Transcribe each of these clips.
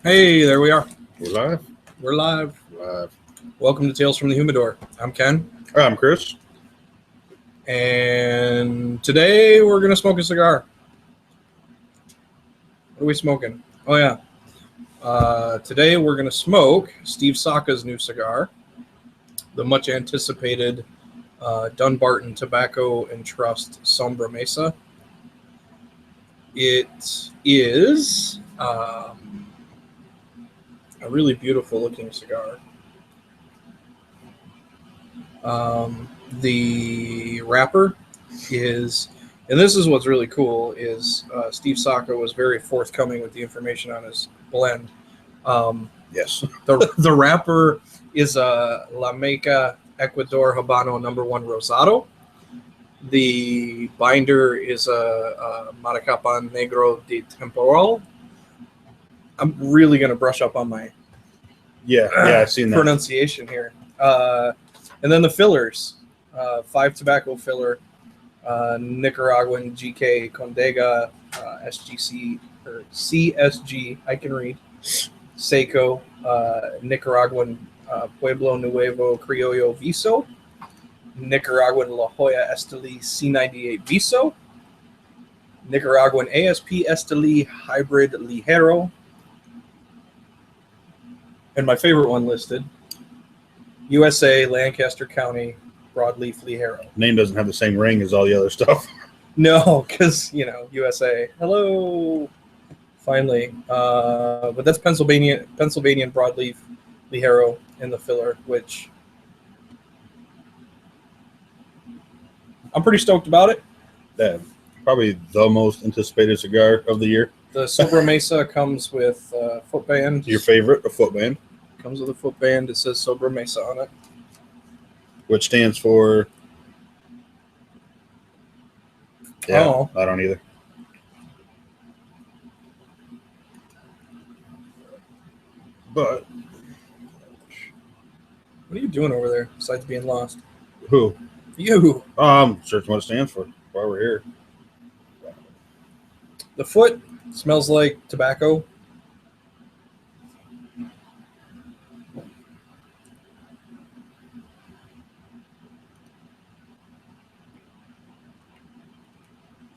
Hey, there we are. We're live? We're live. Live. Welcome to Tales from the Humidor. I'm Ken. I'm Chris. And today we're going to smoke a cigar. What are we smoking? Oh, yeah. Today we're going to smoke Steve Saka's new cigar, the much anticipated Dunbarton Tobacco TrustSombremesa. It is a really beautiful looking cigar. The wrapper is, and this is what's really cool, is Steve Saka was very forthcoming with the information on his blend. Yes. The wrapper is a La Meca Ecuador Habano No. 1 Rosado. The binder is a Maracapan Negro de Temporal. I'm really going to brush up on my I've seen that. pronunciation here. And then the fillers, 5 tobacco filler, Nicaraguan GK Condega, SGC or CSG, I can read, Seco, Nicaraguan Pueblo Nuevo Criollo Viso, Nicaraguan La Jolla Esteli C98 Viso, Nicaraguan ASP Esteli Hybrid Ligero, and my favorite one listed, USA Lancaster County Broadleaf Ligero. Name doesn't have the same ring as all the other stuff. No, because, USA. Hello. Finally. But that's Pennsylvanian Broadleaf Ligero in the filler, which I'm pretty stoked about it. Yeah, probably the most anticipated cigar of the year. The Sobremesa comes with footband. Your favorite, a footband. Comes with a footband. It says Sobremesa on it. Which stands for... Yeah, Oh. I don't either. But... What are you doing over there besides being lost? Who? You. Searching what it stands for while we're here. The foot smells like tobacco.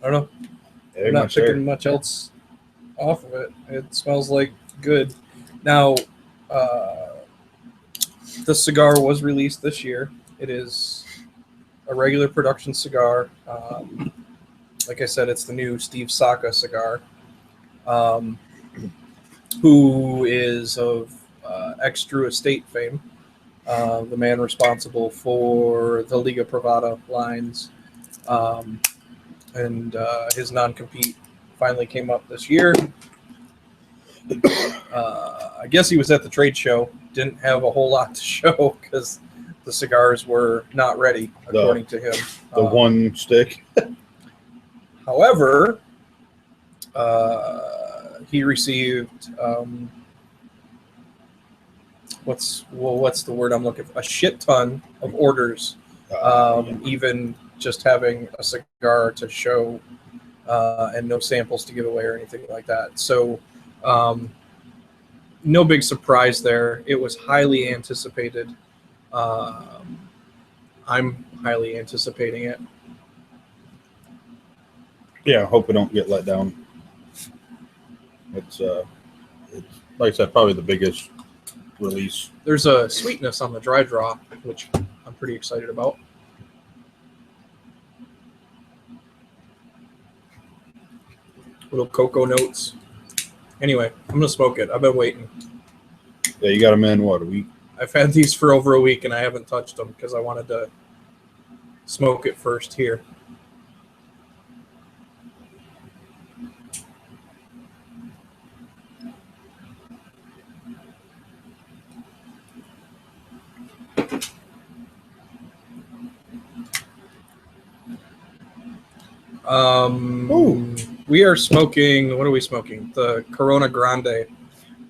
I don't know. I'm not picking much else off of it. It smells like good. Now, the cigar was released this year. It is a regular production cigar. Like I said, it's the new Steve Saka cigar, who is of ex-Drew Estate fame, the man responsible for the Liga Privada lines. And his non-compete finally came up this year. I guess he was at the trade show. Didn't have a whole lot to show because the cigars were not ready, according to him. The one stick. However, he received what's the word I'm looking for? A shit ton of orders. Even just having a cigar to show and no samples to give away or anything like that. So no big surprise there. It was highly anticipated. I'm highly anticipating it. Yeah, I hope we don't get let down. It's like I said, probably the biggest release. There's a sweetness on the dry draw, which I'm pretty excited about. Little cocoa notes. Anyway, I'm going to smoke it. I've been waiting. Yeah, you got them in, what, a week? I've had these for over a week, and I haven't touched them because I wanted to smoke it first here. We are smoking, what are we smoking? The Corona Grande,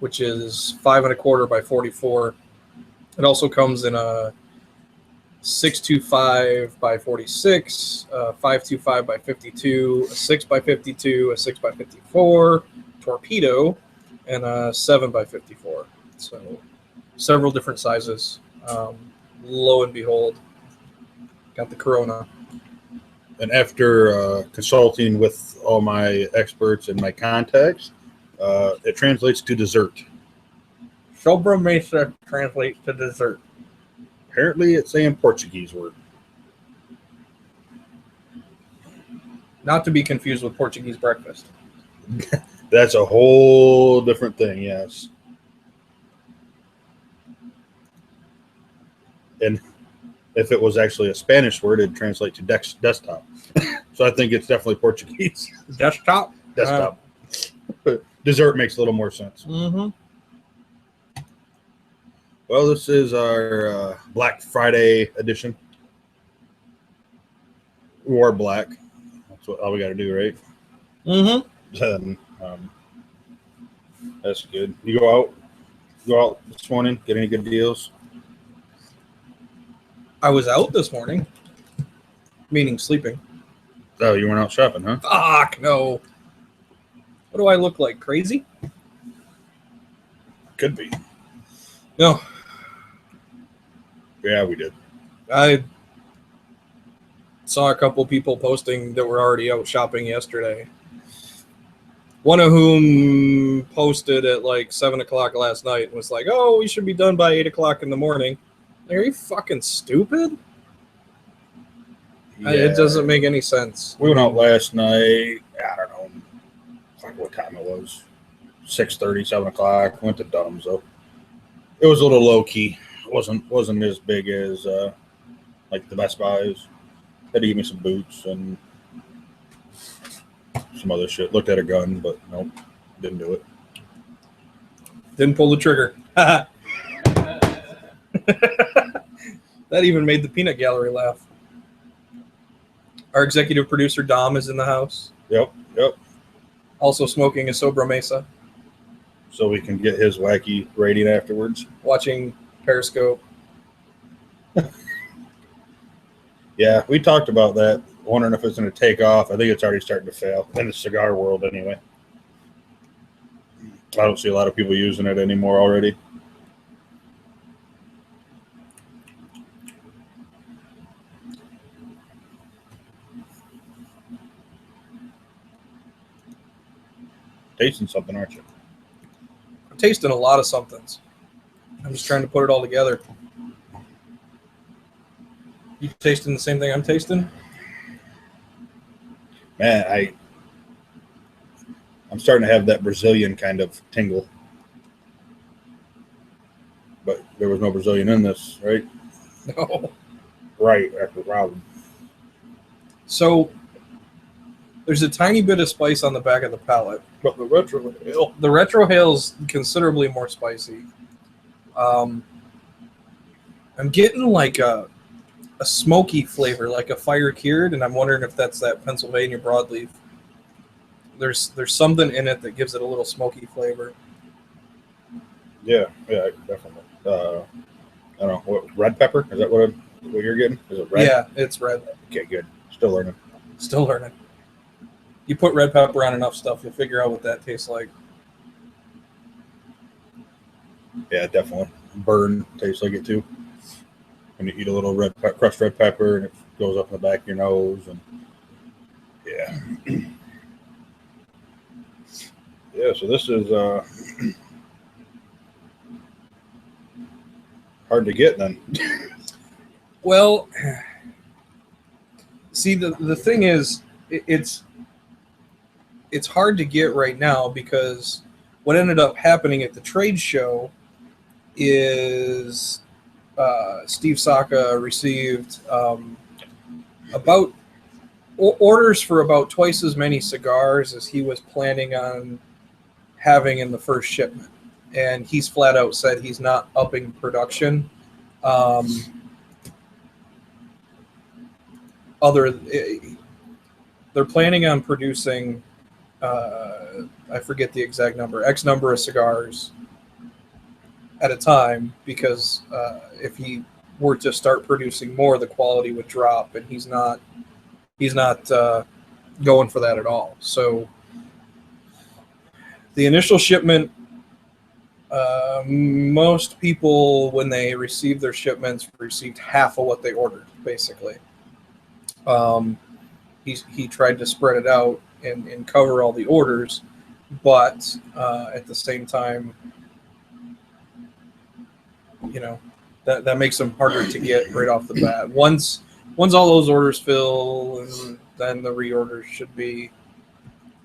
which is 5 1/4 by 44. It also comes in a 625 by 46, 525 by 52, a 6 by 52, a 6 by 54, torpedo, and a 7x54. So several different sizes. Lo and behold, got the Corona. And after consulting with all my experts and my contacts, it translates to dessert. Sobremesa translates to dessert. Apparently, it's a Portuguese word. Not to be confused with Portuguese breakfast. That's a whole different thing, yes. And if it was actually a Spanish word, it'd translate to desktop. So I think it's definitely Portuguese. Desktop? Desktop. But dessert makes a little more sense. Mm-hmm. Well, this is our Black Friday edition. We wore black. That's all we got to do, right? Mm-hmm. That's good. You go out this morning, get any good deals? I was out this morning, meaning sleeping. Oh, you went out shopping, huh? Fuck, no. What do I look like? Crazy? Could be. No. Yeah, we did. I saw a couple people posting that were already out shopping yesterday. One of whom posted at like 7 o'clock last night and was like, "Oh, we should be done by 8 o'clock in the morning." Like, are you fucking stupid? Yeah. It doesn't make any sense. We went out last night. I don't know what time it was. 6:30, 7 o'clock. Went to Dunham's though. It was a little low key. It wasn't as big as like the Best Buys. Had to give me some boots and some other shit. Looked at a gun, but nope, didn't do it. Didn't pull the trigger. That even made the peanut gallery laugh. Our executive producer, Dom, is in the house. Yep. Also smoking a Sobremesa. So we can get his wacky rating afterwards. Watching Periscope. Yeah, we talked about that. Wondering if it's going to take off. I think it's already starting to fail. In the cigar world, anyway. I don't see a lot of people using it anymore already. Tasting something, aren't you? I'm tasting a lot of somethings. I'm just trying to put it all together. You tasting the same thing I'm tasting? Man, I'm starting to have that Brazilian kind of tingle. But there was no Brazilian in this, right? No. Right, after Robin. So there's a tiny bit of spice on the back of the palate. But the retrohale. The retrohale's considerably more spicy. I'm getting like a smoky flavor, like a fire cured, and I'm wondering if that's that Pennsylvania broadleaf. There's something in it that gives it a little smoky flavor. Yeah, definitely. I don't know, what, red pepper? Is that what you're getting? Is it red? Yeah, it's red. Okay, good. Still learning. Still learning. You put red pepper on enough stuff, you'll figure out what that tastes like. Yeah, definitely. Burn tastes like it too. When you eat a little crushed red pepper and it goes up in the back of your nose, and yeah. Yeah, so this is hard to get then. Well, see, the thing is, it's hard to get right now because what ended up happening at the trade show is Steve Saka received about orders for about twice as many cigars as he was planning on having in the first shipment. And he's flat out said he's not upping production. They're planning on producing, I forget the exact number, X number of cigars at a time, because if he were to start producing more, the quality would drop, and he's not going for that at all. So the initial shipment Most people, when they received their shipments, received half of what they ordered, basically. He tried to spread it out and cover all the orders, but at the same time, that makes them harder to get right off the bat. Once all those orders fill, and then the reorders should be.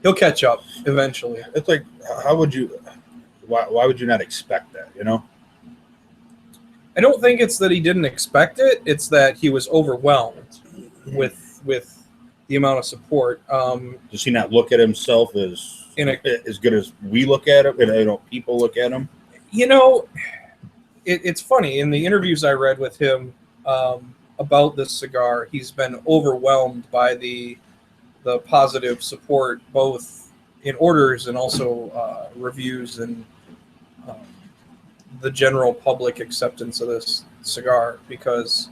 He'll catch up eventually. It's like, how would you? Why would you not expect that? I don't think it's that he didn't expect it. It's that he was overwhelmed with the amount of support. Does he not look at himself as good as we look at him? People look at him. It's funny. In the interviews I read with him about this cigar, he's been overwhelmed by the positive support, both in orders and also reviews and the general public acceptance of this cigar. Because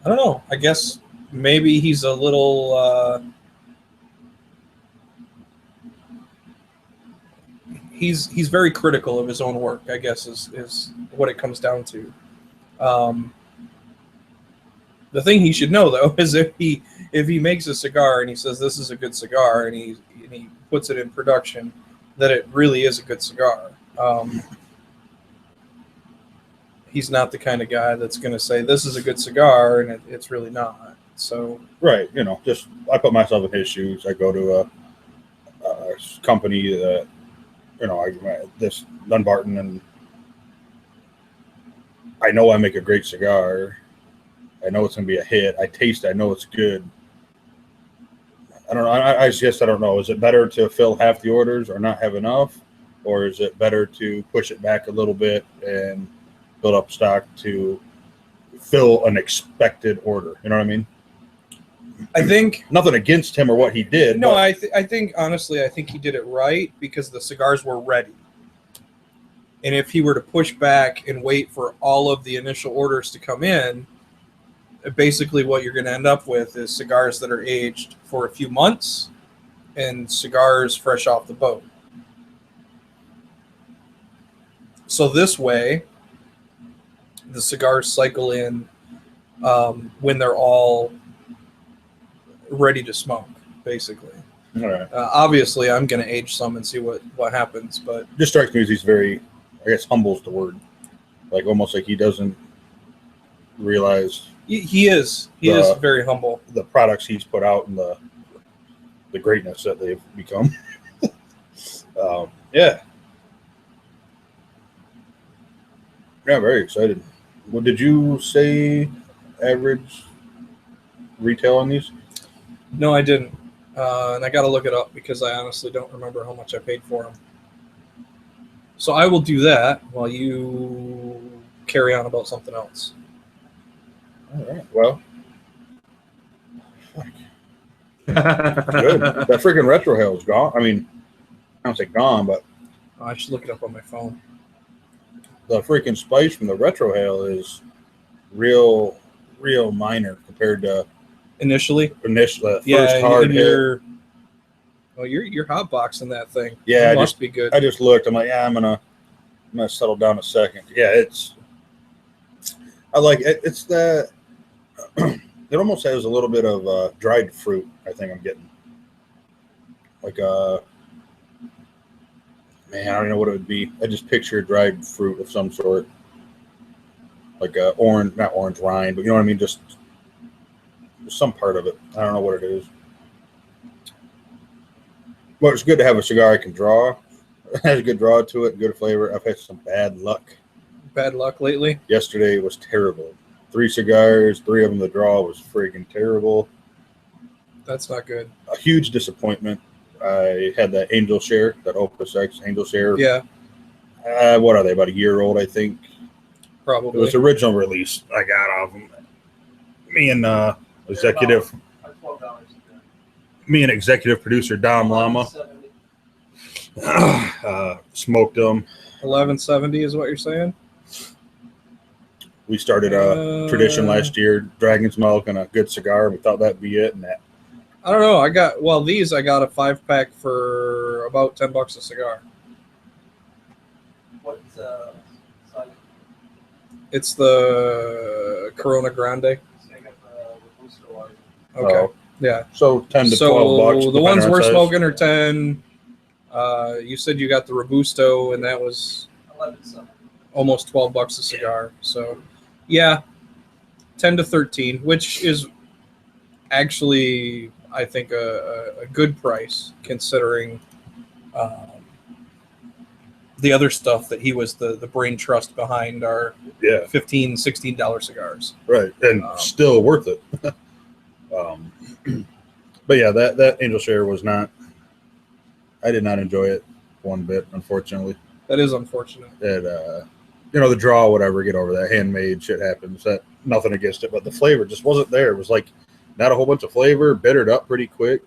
I don't know. I guess maybe he's a little. He's very critical of his own work, I guess, is what it comes down to. The thing he should know, though, is if he makes a cigar and he says this is a good cigar and he puts it in production, that it really is a good cigar. He's not the kind of guy that's going to say this is a good cigar and it's really not. So right, just I put myself in his shoes. I go to a company that this Dunbarton, and I know I make a great cigar. I know it's going to be a hit. I taste it. I know it's good. I don't know. I guess I don't know. Is it better to fill half the orders or not have enough? Or is it better to push it back a little bit and build up stock to fill an expected order? You know what I mean? I think nothing against him or what he did. No, I think honestly, I think he did it right because the cigars were ready. And if he were to push back and wait for all of the initial orders to come in, basically what you're going to end up with is cigars that are aged for a few months and cigars fresh off the boat. So this way, the cigars cycle in when they're all ready to smoke, basically. All right. Obviously, I'm going to age some and see what happens, but it just strikes me as he's very, I guess, humble's the word. Like almost like he doesn't realize he is very humble. The products he's put out and the greatness that they've become. Yeah, very excited. What did you say? Average retail on these? No, I didn't, and I got to look it up because I honestly don't remember how much I paid for them. So I will do that while you carry on about something else. All right. Well, fuck. Good. That freaking retrohale is gone. I mean, I don't say gone, but I should look it up on my phone. The freaking spice from the retrohale is real minor compared to initially. Yeah, first hard hit. You're hotboxing that thing. Yeah, it must be good. I just looked. I'm like, yeah, I'm gonna settle down a second. Yeah, I like it. It's that. It almost has a little bit of dried fruit. I think I'm getting like man, I don't know what it would be. I just picture dried fruit of some sort, like orange, not orange rind, but you know what I mean. Just some part of it. I don't know what it is. But it's good to have a cigar I can draw. It has a good draw to it, good flavor. I've had some bad luck. Bad luck lately? Yesterday was terrible. 3 cigars, 3 of them the draw was freaking terrible. That's not good. A huge disappointment. I had that Angel Share, that Opus X Angel Share. Yeah. What are they, about a year old, I think? Probably. It was original release I got off them. Me and executive producer Dom Lama smoked them. 1170 is what you're saying? We started a tradition last year, Dragon's Milk and a good cigar. We thought that'd be it, and that. I don't know. I got a 5-pack for about $10 a cigar. What size? It's the Corona Grande. So I got the Robusto large. Okay. Oh. Yeah. So 10 to 12 bucks. So the ones we're smoking are 10. You said you got the Robusto, and that was 11.7. almost $12 a cigar. So, yeah, 10 to 13, which is actually, I think, a good price considering the other stuff that he was the brain trust behind our $15, $16 cigars. Right, and still worth it. But yeah, that Angel Share was not. I did not enjoy it one bit, unfortunately. That is unfortunate. It, the draw, whatever, get over that. Handmade shit happens. That nothing against it, but the flavor just wasn't there. It was like not a whole bunch of flavor, bittered up pretty quick.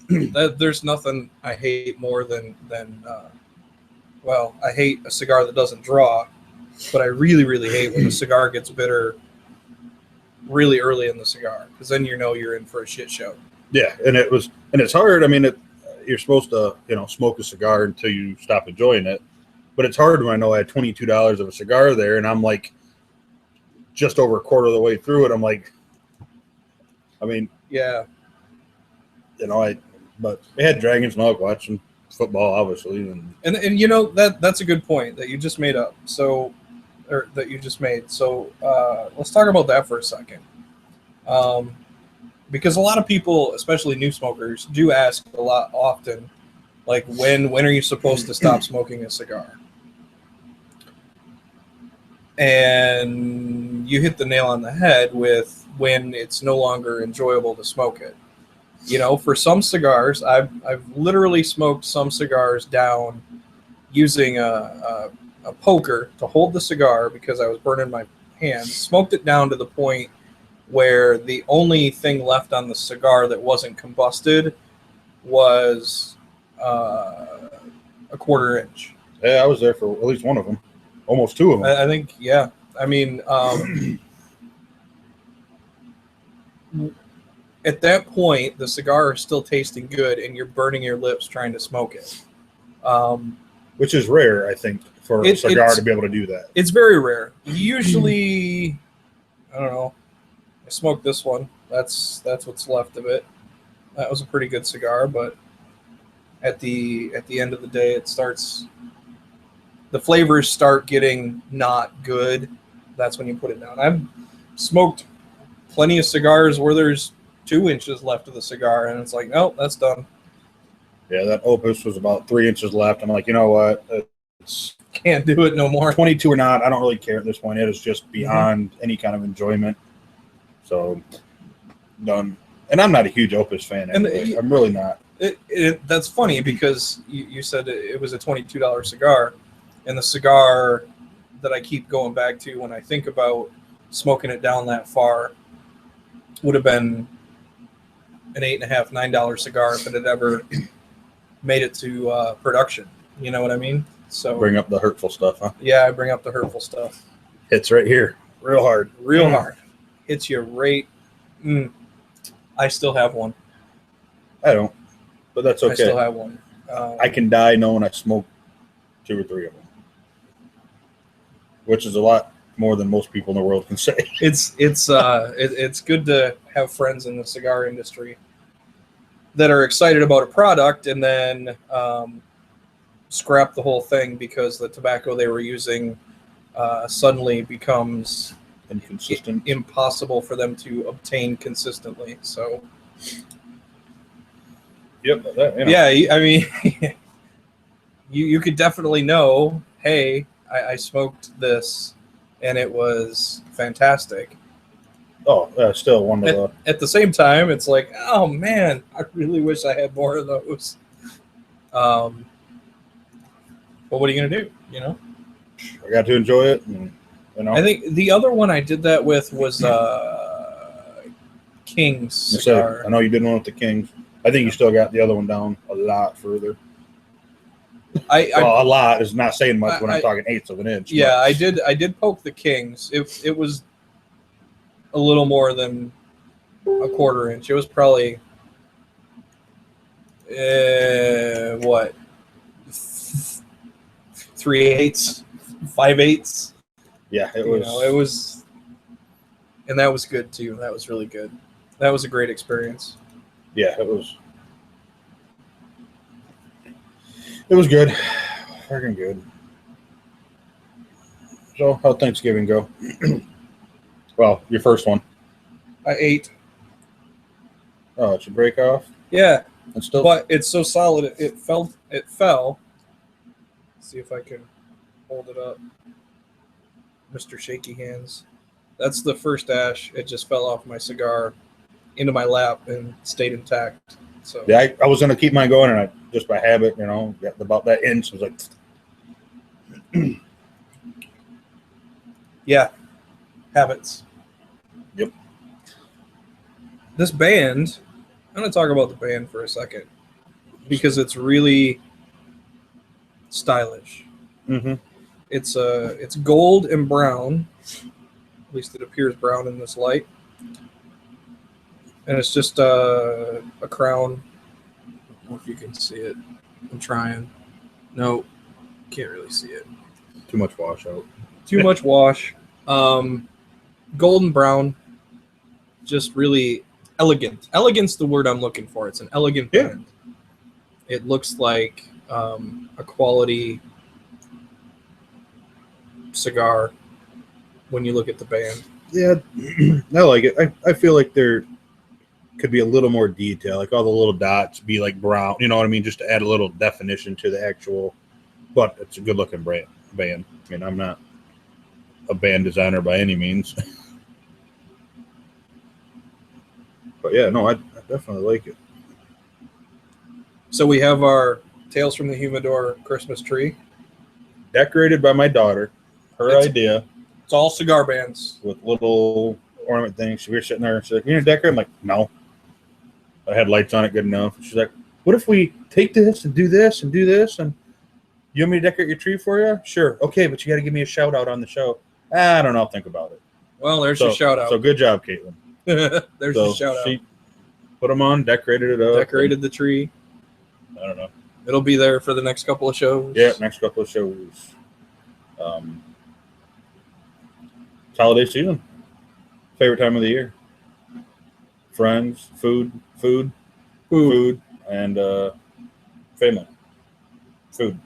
There's nothing I hate more than I hate a cigar that doesn't draw, but I really, really hate when the cigar gets bitter really early in the cigar, because then you're in for a shit show. Yeah, and it's hard. I mean, you're supposed to smoke a cigar until you stop enjoying it, but it's hard when I know I had $22 of a cigar there, and I'm like just over a quarter of the way through it. I'm like, yeah, but we had Dragons and Hog watching football, obviously, and that's a good point that you just made up. So, or that you just made. So let's talk about that for a second. Because a lot of people, especially new smokers, do ask a lot often, like, when are you supposed to stop smoking a cigar? And you hit the nail on the head with when it's no longer enjoyable to smoke it. For some cigars, I've literally smoked some cigars down using a poker to hold the cigar because I was burning my hands. Smoked it down to the point where the only thing left on the cigar that wasn't combusted was a quarter inch. Yeah, I was there for at least one of them, almost two of them. I think, yeah. I mean, at that point, the cigar is still tasting good, and you're burning your lips trying to smoke it. Which is rare, I think, for a cigar to be able to do that. It's very rare. Usually, I don't know. I smoked this one. That's what's left of it. That was a pretty good cigar, but at the end of the day, the flavors start getting not good. That's when you put it down. I've smoked plenty of cigars where there's 2 inches left of the cigar, and it's like, nope, that's done. Yeah, that Opus was about 3 inches left. I'm like, you know what? Can't do it no more. 22 or not, I don't really care at this point. It is just beyond any kind of enjoyment. So, done. And I'm not a huge Opus fan. Anyway. I'm really not. That's funny because you said it was a $22 cigar, and the cigar that I keep going back to when I think about smoking it down that far would have been an $8.50, $9 cigar if it had ever made it to production. You know what I mean? So bring up the hurtful stuff, huh? Yeah, I bring up the hurtful stuff. Hits right here, real hard, hard. Hits you right. I still have one. I don't, but that's okay. I still have one. I can die knowing I smoked 2 or 3 of them, which is a lot more than most people in the world can say. It's good to have friends in the cigar industry that are excited about a product and then scrap the whole thing because the tobacco they were using suddenly becomes inconsistent, impossible for them to obtain consistently. So, yep, yeah, I mean, you could definitely know, hey, I smoked this and it was fantastic. Oh, still one of the. At the same time, it's like, oh man, I really wish I had more of those. But what are you gonna do? I got to enjoy it, and I think the other one I did that with was King's cigar. I know you did one with the Kings. I think you still got the other one down a lot further. A lot is not saying much when I'm talking eighths of an inch. Yeah, I did poke the Kings. It was a little more than a quarter inch. It was probably 3/8, 5/8. Yeah, it It was. was, and that was good too. That was really good. That was a great experience. Yeah, it was. It was good. Freaking good. So, how'd Thanksgiving go? Well, your first one. I ate. Oh, it's a break off. Yeah, It's still. but it's so solid. It fell. It fell. See if I can hold it up. Mr. Shaky Hands. That's the first ash. It just fell off my cigar into my lap and stayed intact. So Yeah, I was gonna keep mine going, and I just by habit, got about that inch. I was like, yeah, habits. Yep. This band, I'm going to talk about the band for a second because it's really stylish. mm-hmm. It's gold and brown. At least it appears brown in this light. And it's just a crown. I don't know if you can see it. I'm trying. No, can't really see it. Too much washout. Too much wash. Golden brown. Just really elegant. Elegant's the word I'm looking for. It's an elegant band. It looks like a quality cigar when you look at the band. Yeah, I like it. I feel like there could be a little more detail, like all the little dots be like brown. You know what I mean? Just to add a little definition to the actual. But it's a good looking band. I mean, I'm not a band designer by any means. But yeah, no, I definitely like it. So we have our Tales from the Humidor Christmas tree. Decorated by my daughter, her idea, It's all cigar bands. with little ornament things. We were sitting there and she's like, "You gonna decorate?" I'm like, "No." I had lights on it good enough. She's like, "What if we take this and do this and do this? And you want me to decorate your tree for you?" "Sure." "Okay, but you got to give me a shout out on the show." "I don't know. I'll think about it." Well, there's your shout out. So good job, Caitlin. There's your shout out. She put them on, decorated it up. Decorated the tree. I don't know. It'll be there for the next couple of shows. Yeah, next couple of shows. It's holiday season. Favorite time of the year. Friends, food, and family. Food.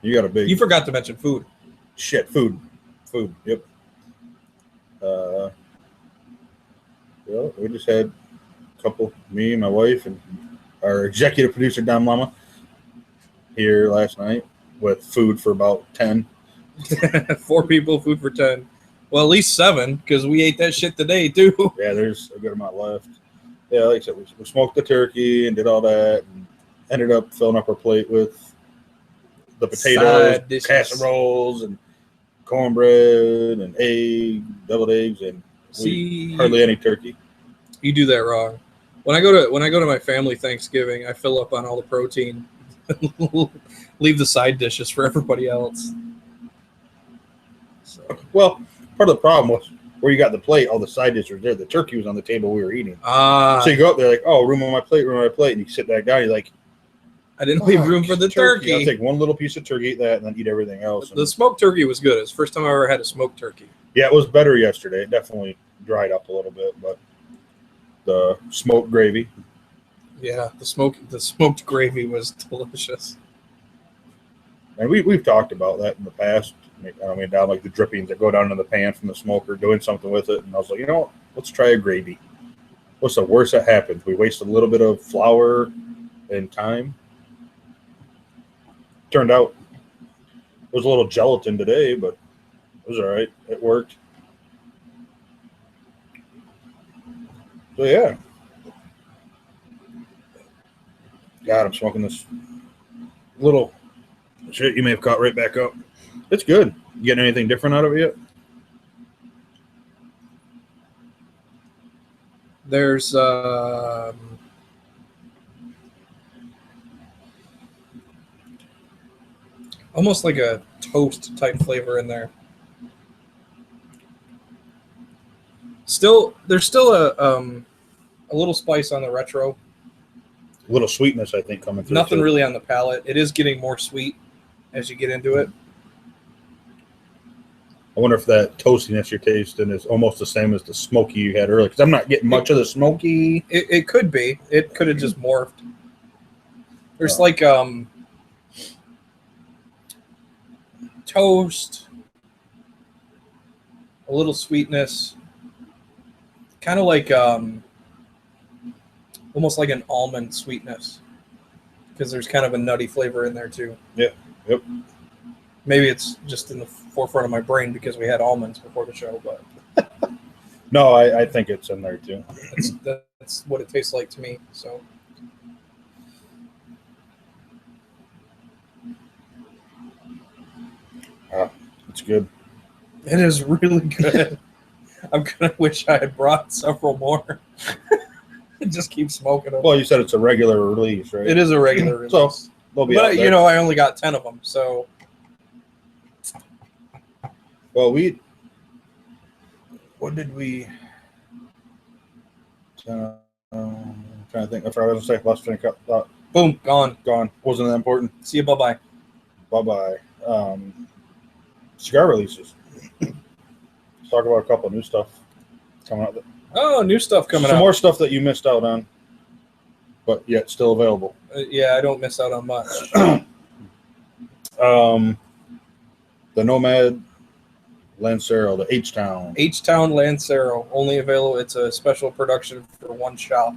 You got a big You forgot to mention food. shit. Food. Yep. Well, we just had a couple. Me, my wife, and our executive producer Don Lama here last night with food for about 10. 4 people, food for 10. Well, at least 7 because we ate that shit today too. Yeah, there's a good amount left. Yeah, like I said, we smoked the turkey and did all that, and ended up filling up our plate with the potatoes, Side dishes. casseroles, and cornbread, and deviled eggs, and hardly any turkey. You do that wrong. When I go to my family Thanksgiving, I fill up on all the protein, leave the side dishes for everybody else. So. Well, part of the problem was where you got the plate, all the side dishes were there. The turkey was on the table we were eating. So you go up there like, "Oh, room on my plate," and you sit back down. You're like, I didn't leave room for the turkey. I'll take one little piece of turkey, eat that, and then eat everything else. The smoked turkey was good. It's the first time I ever had a smoked turkey. Yeah, it was better yesterday. It definitely dried up a little bit, but the smoked gravy. Yeah, the smoked gravy was delicious. And we've talked about that in the past. I mean, down like the drippings that go down in the pan from the smoker, doing something with it. And I was like, what? Let's try a gravy. What's the worst that happens? We waste a little bit of flour and time. Turned out it was a little gelatin today, but it was all right. It worked. So yeah. God, I'm smoking this little shit you may have caught right back up. It's good. You getting anything different out of it yet? There's almost like a toast type flavor in there. There's still a little spice on the retro. A little sweetness, I think, coming through. Nothing too. really on the palate. It is getting more sweet as you get into it. I wonder if that toastiness you're tasting is almost the same as the smoky you had earlier. Because I'm not getting much of the smoky. It could be. It could have just morphed. There's toast, a little sweetness, kind of like almost like an almond sweetness, because there's kind of a nutty flavor in there too. Yep. Maybe it's just in the forefront of my brain because we had almonds before the show, but No, I think it's in there too. that's what it tastes like to me. So It's good. it is really good. I'm gonna wish I had brought several more. Just keep smoking them. Well, you said it's a regular release, right? It is a regular release. So they'll be out But there. I only got 10 of them, so Well, what did we? I'm trying to think. I forgot what I was going to say. Lost train of thought. boom, gone. Gone. Wasn't that important? See you, bye-bye. Bye-bye. Cigar releases. Let's talk about a couple of new stuff coming out. Oh, new stuff coming Some out. more stuff that you missed out on, but yet still available. Yeah, I don't miss out on much. The Nomad Lancero, the H-Town. H-Town Lancero, only available. It's a special production for one shop.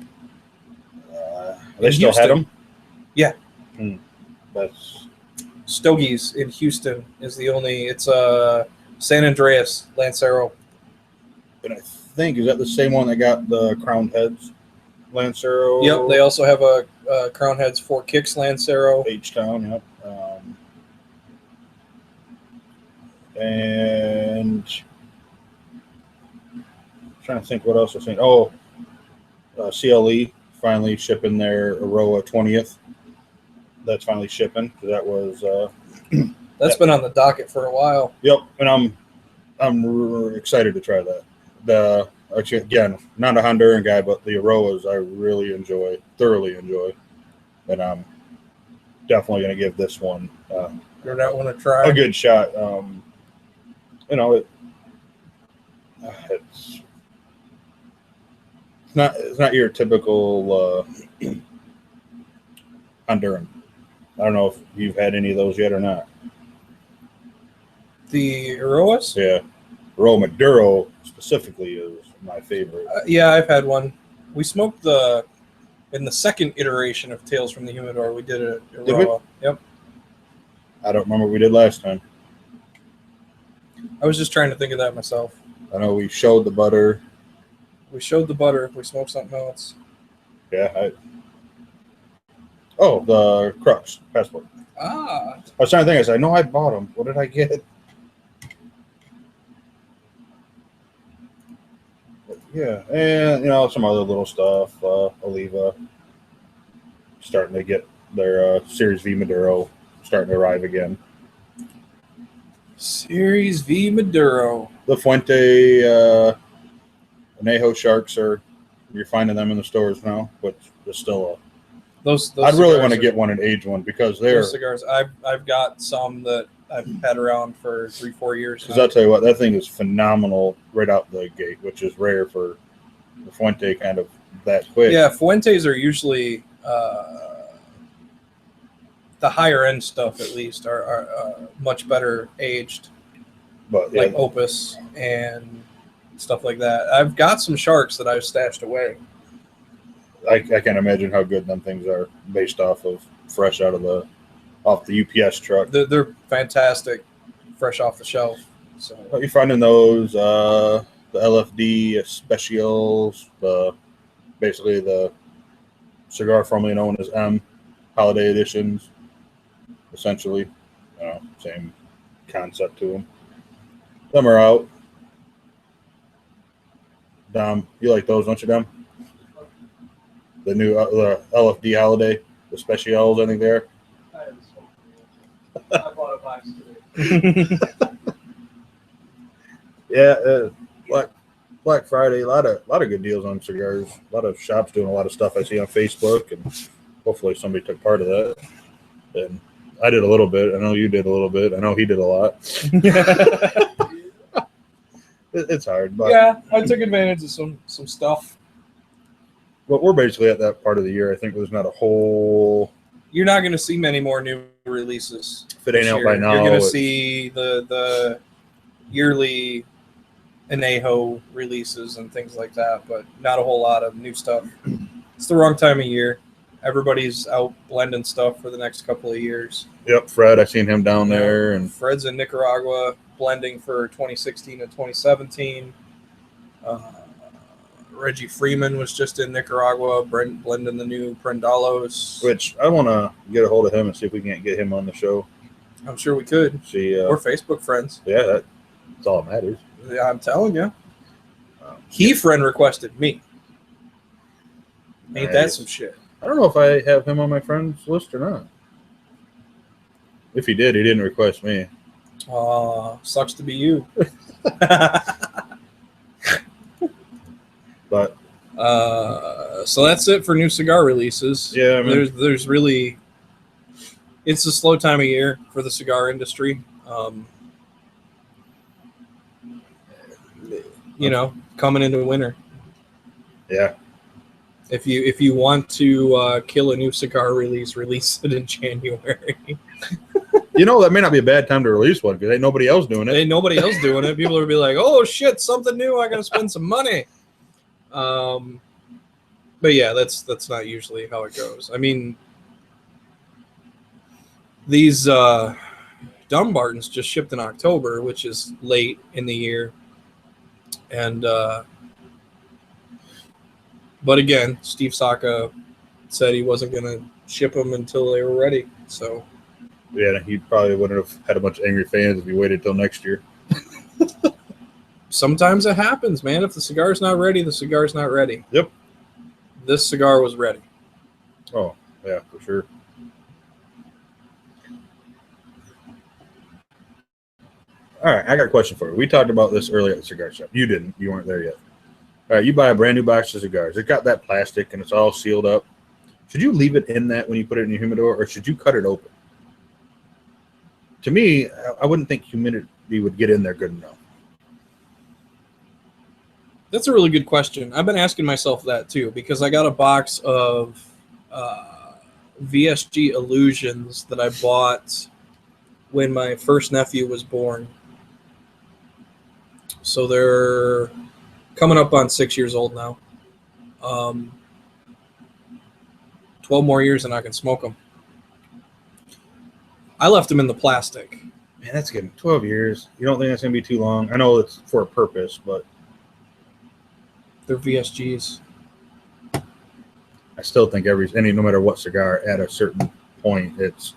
They In still had Houston. them? Yeah. That's Stogie's in Houston is the only. It's San Andreas Lancero. and I think, is that the same one that got the crowned heads? Lancero? Yep, they also have a Crown Heads 4 Kicks Lancero. H-Town, yep. And I'm trying to think what else I've seen. Oh, CLE finally shipping their Aroa 20th. That's finally shipping. That was That's been on the docket for a while. yep, and I'm excited to try that. Actually, again, not a Honduran guy, but the Aroas I really thoroughly enjoy, and I'm definitely going to give this one Give that one a try. a good shot. It's not your typical Honduran. I don't know if you've had any of those yet or not. The Aroas? Yeah, Royal Maduro specifically is my favorite. Yeah, I've had one. We smoked in the second iteration of Tales from the Humidor. We did a Did we? Aroa. Yep. I don't remember what we did last time. I was just trying to think of that myself. I know we showed the butter. We showed the butter. We smoked something else. Yeah. The Crux Passport. Ah, I was trying to think. I said, I know I bought them. What did I get? But yeah, and some other little stuff. Oliva starting to get their Series V Maduro starting to arrive again. Series V Maduro. The Fuente Anejo Sharks you're finding them in the stores now, but they're still Those I'd really cigars want to are- get one and age one because they're. those cigars. I've got some that I've had around for 3-4 years. Because now. I'll tell you what, that thing is phenomenal right out the gate, which is rare for the Fuente kind of that quick. Yeah, Fuentes are usually the higher end stuff. At least are much better aged, But yeah, like Opus and stuff like that. I've got some sharks that I've stashed away. I can't imagine how good them things are based off of fresh out of the UPS truck. They're fantastic, fresh off the shelf. So But you're finding those, the LFD specials, basically the cigar formerly known as M holiday editions, essentially. Same concept to them. Them are out. Dom, you like those, don't you, Dom? The new the LFD holiday, the specials, I think there. I haven't smoked it. I bought a box today. Yeah, Black Friday, a lot of good deals on cigars. A lot of shops doing a lot of stuff I see on Facebook, and a hopefully somebody took part of that. And I did a little bit. I know you did a little bit. I know he did a lot. It's hard, but yeah, I took advantage of some stuff. But we're basically at that part of the year. I think there's not a whole. You're not going to see many more new releases. If it ain't this out year. by now, You're going to it's- see the yearly Anejo releases and things like that, but not a whole lot of new stuff. It's the wrong time of year. Everybody's out blending stuff for the next couple of years. Yep, Fred. I seen him down there, and Fred's in Nicaragua blending for 2016 and 2017. Reggie Freeman was just in Nicaragua blending the new Prendalos. which I want to get a hold of him and see if we can't get him on the show. I'm sure we could. See, We're Facebook friends. yeah, that's all that matters. Yeah, I'm telling you. He friend requested me. Ain't that Nice. some shit? I don't know if I have him on my friends list or not. If he did, he didn't request me. Sucks to be you. But So that's it for new cigar releases. yeah, I mean, There's really, it's a slow time of year for the cigar industry. Coming into winter. yeah, If you want to kill a new cigar release it in January. that may not be a bad time to release one because ain't nobody else doing it. Ain't nobody else doing it. People will be like, "Oh shit, something new! I gotta spend some money." But yeah, that's not usually how it goes. I mean, these Dunbartons just shipped in October, which is late in the year, and but again, Steve Saka said he wasn't gonna ship them until they were ready. So Yeah, he probably wouldn't have had a bunch of angry fans if he waited till next year. sometimes it happens, man. If the cigar's not ready, the cigar's not ready. Yep. This cigar was ready. Oh, yeah, for sure. All right, I got a question for you. We talked about this earlier at the cigar shop. You didn't. You weren't there yet. All right, you buy a brand new box of cigars. It's got that plastic and it's all sealed up. Should you leave it in that when you put it in your humidor, or should you cut it open? To me, I wouldn't think humidity would get in there good enough. That's a really good question. I've been asking myself that too, because I got a box of VSG Illusions that I bought when my first nephew was born. So they're coming up on 6 years old now. 12 more years and I can smoke them. I left them in the plastic. Man, that's good. 12 years. You don't think that's going to be too long? I know it's for a purpose, but They're VSGs. I still think no matter what cigar, at a certain point, it's.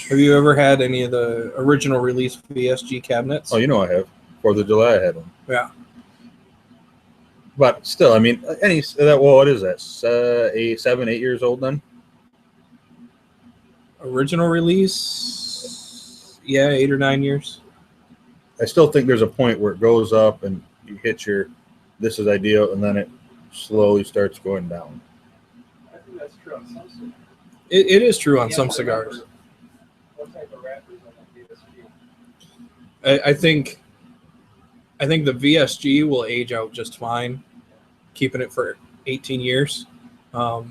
Have you ever had any of the original release VSG cabinets? Oh, you know I have. 4th of July, I had one. Yeah. But still, I mean, what is that? 7, 8 years old then? Original release, yeah, 8 or 9 years. I still think there's a point where it goes up and you hit this is ideal, and then it slowly starts going down. I think that's true on some cigars. It is true on Yeah, some but cigars. remember what type of wrappers on the VSG? I think the VSG will age out just fine, keeping it for 18 years. But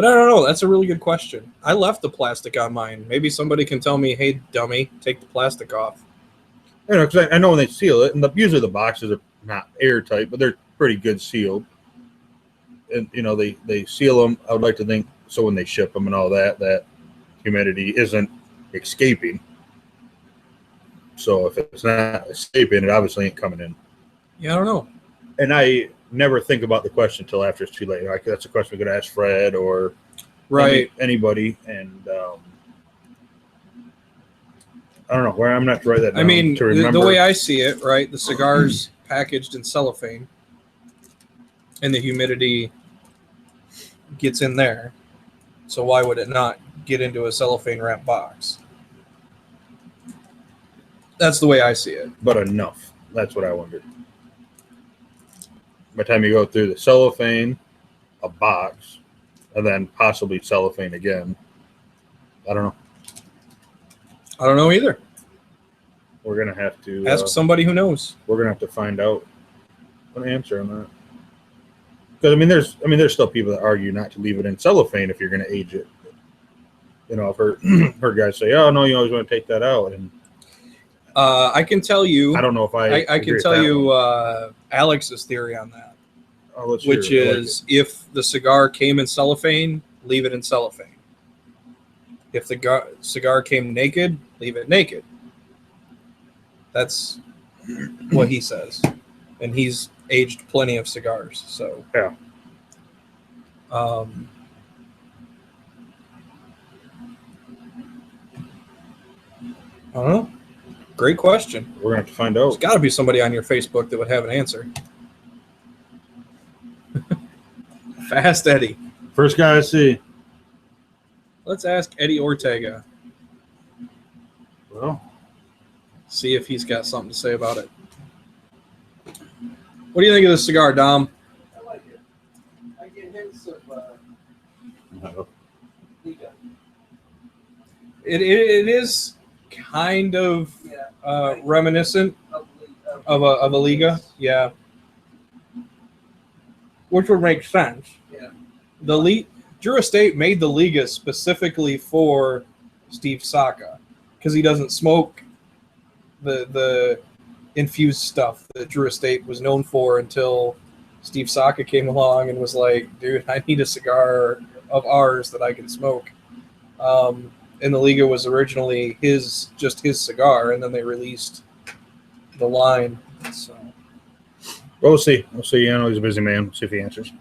I don't know. That's a really good question. I left the plastic on mine. Maybe somebody can tell me, hey, dummy, take the plastic off. Because I know when they seal it, and usually the boxes are not airtight, but they're pretty good sealed. And, they seal them. I would like to think so when they ship them and all that humidity isn't escaping. So if it's not escaping, it obviously ain't coming in. Yeah, I don't know. And I never think about the question until after it's too late. Like, that's a question we could ask Fred or anybody. And I don't know where I'm not to write that down. I mean, to remember. the way I see it, right, the cigar's packaged in cellophane and the humidity gets in there. So why would it not get into a cellophane wrap box? That's the way I see it. But enough. That's what I wondered. By the time you go through the cellophane, a box and then possibly cellophane again. I don't know. I don't know either. We're gonna have to Ask somebody who knows. We're gonna have to find out an answer on that. Because there's still people that argue not to leave it in cellophane if you're gonna age it. You know, I've heard guys say, "Oh no, you always want to take that out." And I can tell you. I don't know if I can tell you Alex's theory on that, which is if the cigar came in cellophane, leave it in cellophane. If the cigar came naked, leave it naked. That's what he says, and he's aged plenty of cigars. So yeah. I don't know. Great question. We're gonna have to find out. There's got to be somebody on your Facebook that would have an answer. Fast Eddie. First guy I see. Let's ask Eddie Ortega. Well, see if he's got something to say about it. What do you think of this cigar, Dom? I like it. I get hints of Liga. It is kind of reminiscent of a Liga, yeah. Which would make sense. Yeah. Drew Estate made the Liga specifically for Steve Saka because he doesn't smoke the infused stuff that Drew Estate was known for until Steve Saka came along and was like, dude, I need a cigar of ours that I can smoke. And the Liga was originally his cigar, and then they released the line. So we'll see. We'll see. I know he's a busy man. We'll see if he answers.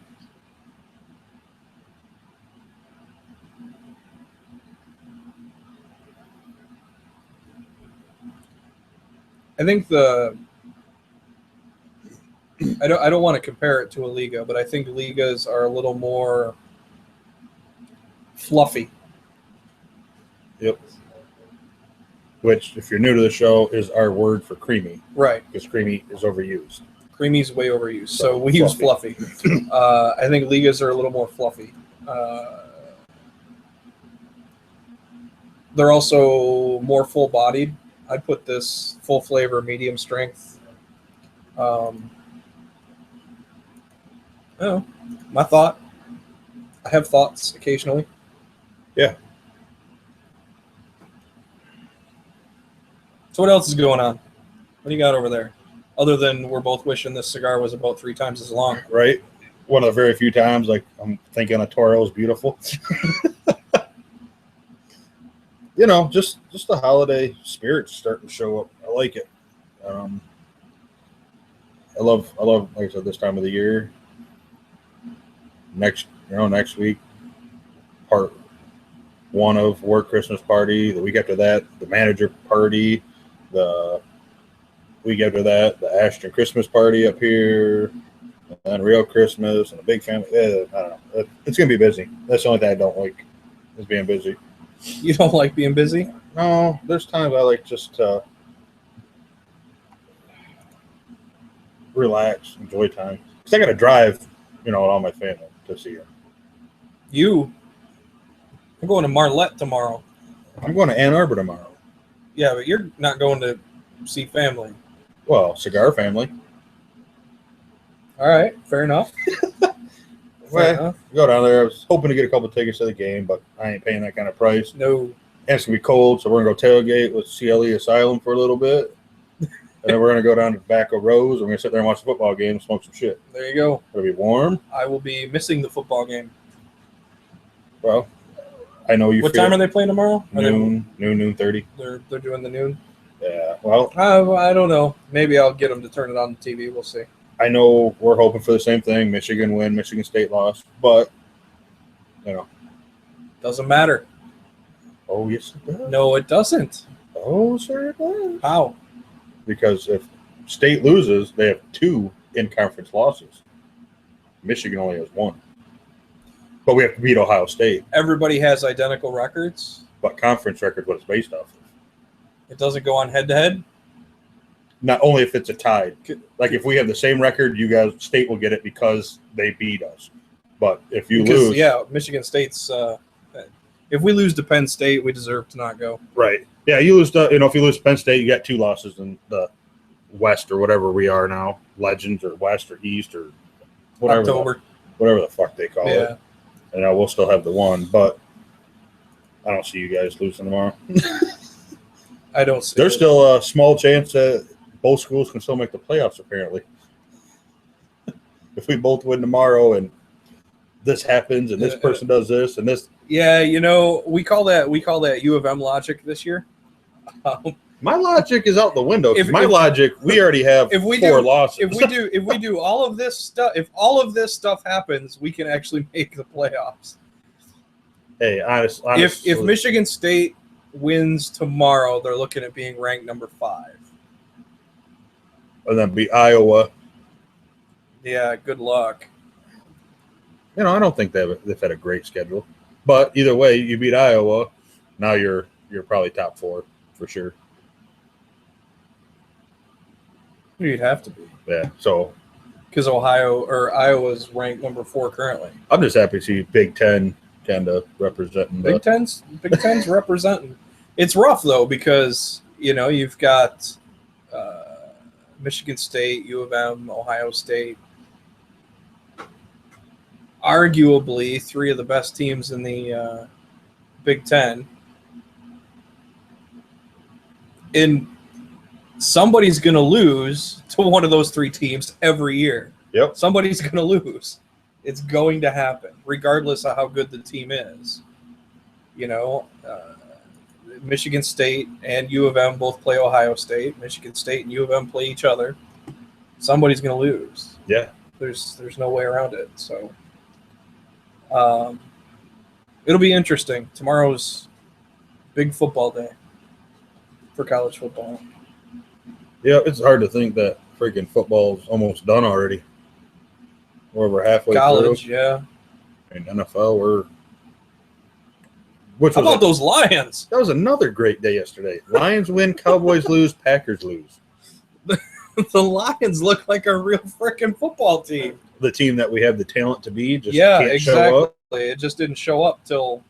I think I don't want to compare it to a Liga, but I think Ligas are a little more fluffy. Yep. Which, if you're new to the show, is our word for creamy. Right. Because creamy is overused. Creamy's way overused. So we use fluffy. I think Ligas are a little more fluffy. They're also more full-bodied. I'd put this full flavor, medium strength. Oh, my thought. I have thoughts occasionally. Yeah. So what else is going on? What do you got over there? Other than we're both wishing this cigar was about 3 times as long. Right. One of the very few times, like, I'm thinking a Toro is beautiful. You know, just the holiday spirit's starting to show up. I like it. I love, like I said, this time of the year. Next week, part 1 of work Christmas party. The week after that, the manager party. The week after that, the Ashton Christmas party up here. And then real Christmas and a big family. I don't know. It's going to be busy. That's the only thing I don't like is being busy. You don't like being busy? No, there's times I like just to relax, enjoy time. Because I got to drive, with all my family to see her. I'm going to Marlette tomorrow. I'm going to Ann Arbor tomorrow. Yeah, but you're not going to see family. Well, cigar family. All right, fair enough. Well, go down there. I was hoping to get a couple of tickets to the game, but I ain't paying that kind of price. No. And it's going to be cold, so we're going to go tailgate with CLE Asylum for a little bit. And then we're going to go down to Tobacco Rose. And we're going to sit there and watch the football game and smoke some shit. There you go. It'll be warm. I will be missing the football game. Well, I know you. What time are they playing tomorrow? Noon 30. They're doing the noon? Yeah, well. I don't know. Maybe I'll get them to turn it on the TV. We'll see. I know we're hoping for the same thing. Michigan win, Michigan State lost. But, Doesn't matter. Oh, yes, it does. No, it doesn't. Oh, sir, it does. How? Because if State loses, they have 2 in-conference losses. Michigan only has 1. But we have to beat Ohio State. Everybody has identical records. But conference record, what it's based off of. It doesn't go on head-to-head? Not only if it's a tie. Like if we have the same record, you guys, State will get it because they beat us. But if you Because, lose, yeah, Michigan State's. If we lose to Penn State, we deserve to not go. right? Yeah, you lose to if you lose to Penn State, you got 2 losses in the West or whatever we are now, Legends or West or East or whatever the fuck they call it. And we'll still have the 1, but I don't see you guys losing tomorrow. I don't see There's it. still a small chance that both schools can still make the playoffs, apparently. If we both win tomorrow and this happens and this person does this and this. Yeah, we call that U of M logic this year. My logic is out the window. Logic, we already have 4 losses. If we do all of this stuff, if all of this stuff happens, we can actually make the playoffs. Hey, honestly, if Michigan State wins tomorrow, they're looking at being ranked number 5. And then beat Iowa. Yeah, good luck. I don't think they've had a great schedule. But either way, you beat Iowa, now you're probably top 4 for sure. You'd have to be. Yeah, so because Iowa's ranked number 4 currently. I'm just happy to see Big Ten kind of representing. Big Ten's representing. It's rough though because you've got Michigan State, U of M, Ohio State. Arguably 3 of the best teams in the Big Ten. And somebody's going to lose to one of those 3 teams every year. Yep. Somebody's going to lose. It's going to happen, regardless of how good the team is. Michigan State and U of M both play Ohio State. Michigan State and U of M play each other. Somebody's going to lose. Yeah. There's no way around it. So it'll be interesting. Tomorrow's big football day for college football. Yeah, it's hard to think that freaking football's almost done already. We're halfway college, through. Yeah. And NFL, How about those Lions? That was another great day yesterday. Lions win, Cowboys lose, Packers lose. The Lions look like a real freaking football team. The team that we have the talent to be just can't exactly. Show up. It just didn't show up till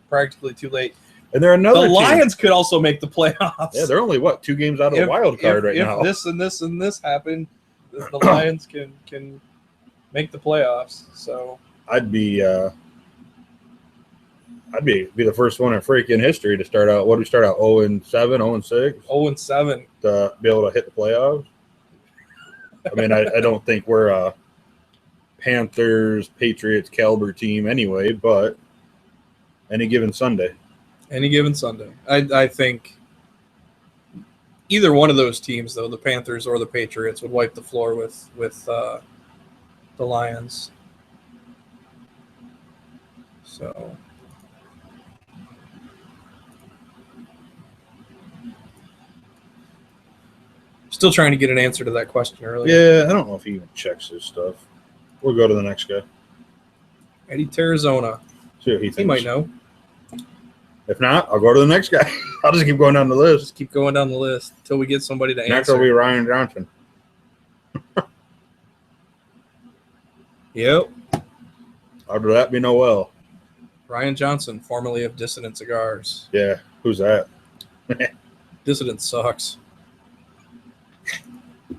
practically too late. And they're another The team. Lions could also make the playoffs. Yeah, they're only 2 games out of the wild card right now. If this and this and this happen, the Lions can make the playoffs. So I'd be the first one in freaking history to start out. What do we start out? 0-7, 0-6? 0-7 to be able to hit the playoffs. I mean, I don't think we're a Panthers, Patriots caliber team anyway, but any given Sunday. I think either one of those teams, though, the Panthers or the Patriots, would wipe the floor with the Lions. So still trying to get an answer to that question earlier. Yeah, I don't know if he even checks his stuff. We'll go to the next guy. Eddie Tarazona. See what he thinks. He might know. If not, I'll go to the next guy. I'll just keep going down the list. Just keep going down the list until we get somebody to answer. Next will be Ryan Johnson. Yep. After that be Noel. Ryan Johnson, formerly of Dissident Cigars. Yeah, who's that? Dissident sucks.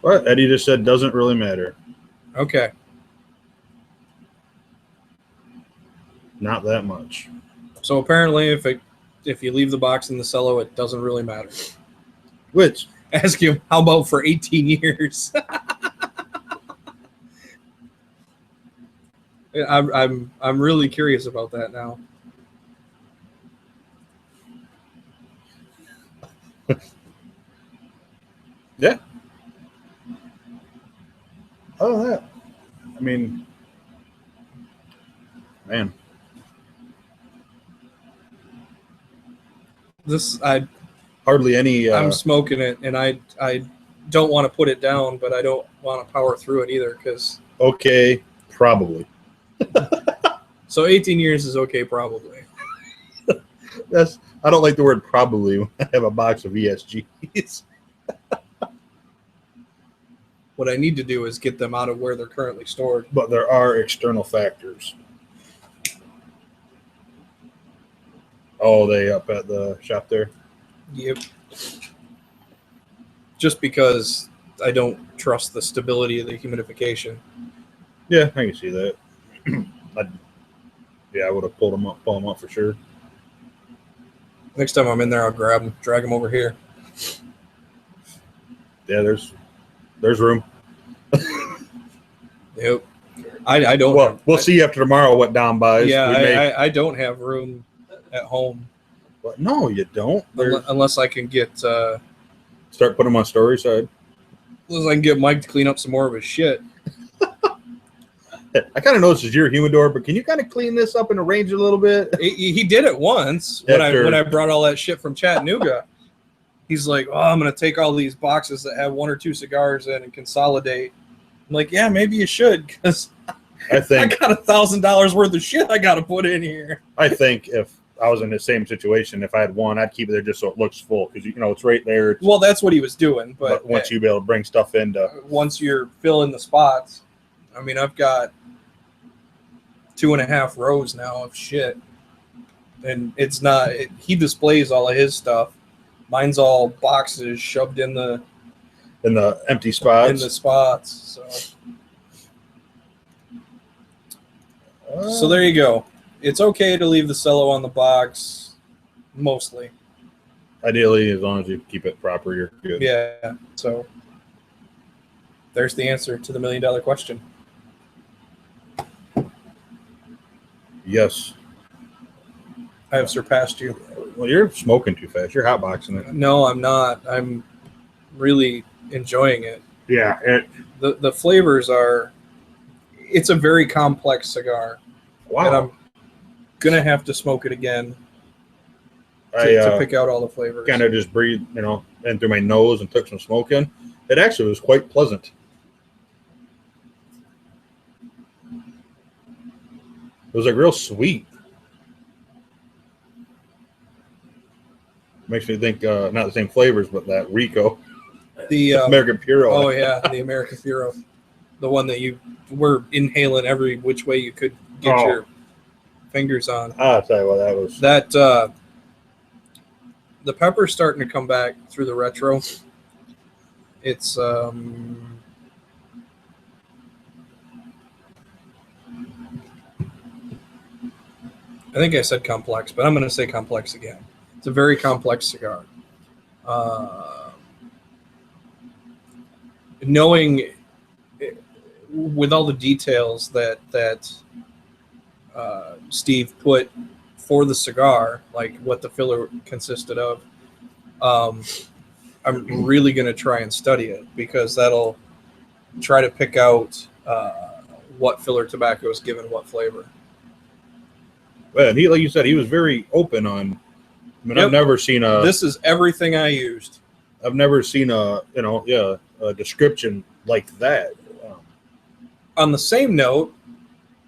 What? Eddie just said doesn't really matter. Okay. Not that much. So apparently if you leave the box in the cello, it doesn't really matter. Which? Ask him, how about for 18 years? I'm really curious about that now. Yeah. Other than that, I mean, man. Hardly any. I'm smoking it, and I don't want to put it down, but I don't want to power through it either because. Okay, probably. So 18 years is okay, probably. I don't like the word probably when I have a box of ESGs. What I need to do is get them out of where they're currently stored. But there are external factors. Oh, they up at the shop there? Yep. Just because I don't trust the stability of the humidification. Yeah, I can see that. I would have pull them up for sure. Next time I'm in there, I'll grab them, drag them over here. Yeah, there's room. Yep. I don't. Well, we'll see after tomorrow what Don buys. Yeah, I don't have room at home. But no, you don't. Unless I can get start putting them on story side. Unless I can get Mike to clean up some more of his shit. I kind of noticed it's your humidor, but can you kind of clean this up and arrange it a little bit? He did it once when I brought all that shit from Chattanooga. He's like, "Oh, I'm gonna take all these boxes that have 1 or 2 cigars in and consolidate." I'm like, "Yeah, maybe you should, because I got $1,000 worth of shit I got to put in here." I think if I was in the same situation, if I had one, I'd keep it there just so it looks full, because it's right there. Well, that's what he was doing, but once you be able to bring stuff into, once you're filling the spots, I mean, I've got 2.5 rows now of shit, and it's not. He displays all of his stuff. Mine's all boxes shoved in the empty spots. In the spots. So there you go. It's okay to leave the cello on the box, mostly. Ideally, as long as you keep it proper, you're good. Yeah. So there's the answer to the $1 million question. Yes. I have surpassed you. Well, you're smoking too fast. You're hotboxing it. No, I'm not. I'm really enjoying it. Yeah. The flavors are. It's a very complex cigar. Wow. And I'm gonna have to smoke it again to pick out all the flavors. Kind of just breathed, in through my nose and took some smoke in. It actually was quite pleasant. It was like real sweet. Makes me think not the same flavors, but that Rico, the American Puro. Oh yeah, the American Puro, the one that you were inhaling every which way you could get your fingers on. I'll tell you what, that was. That the pepper's starting to come back through the retro. It's I think I said complex, but I'm going to say complex again. It's a very complex cigar. Knowing with all the details that Steve put for the cigar, like what the filler consisted of, I'm really going to try and study it, because that'll try to pick out what filler tobacco is given what flavor. Well, and he, like you said, he was very open on. I mean, Yep. I've never seen a. This is everything I used. I've never seen a description like that. On the same note,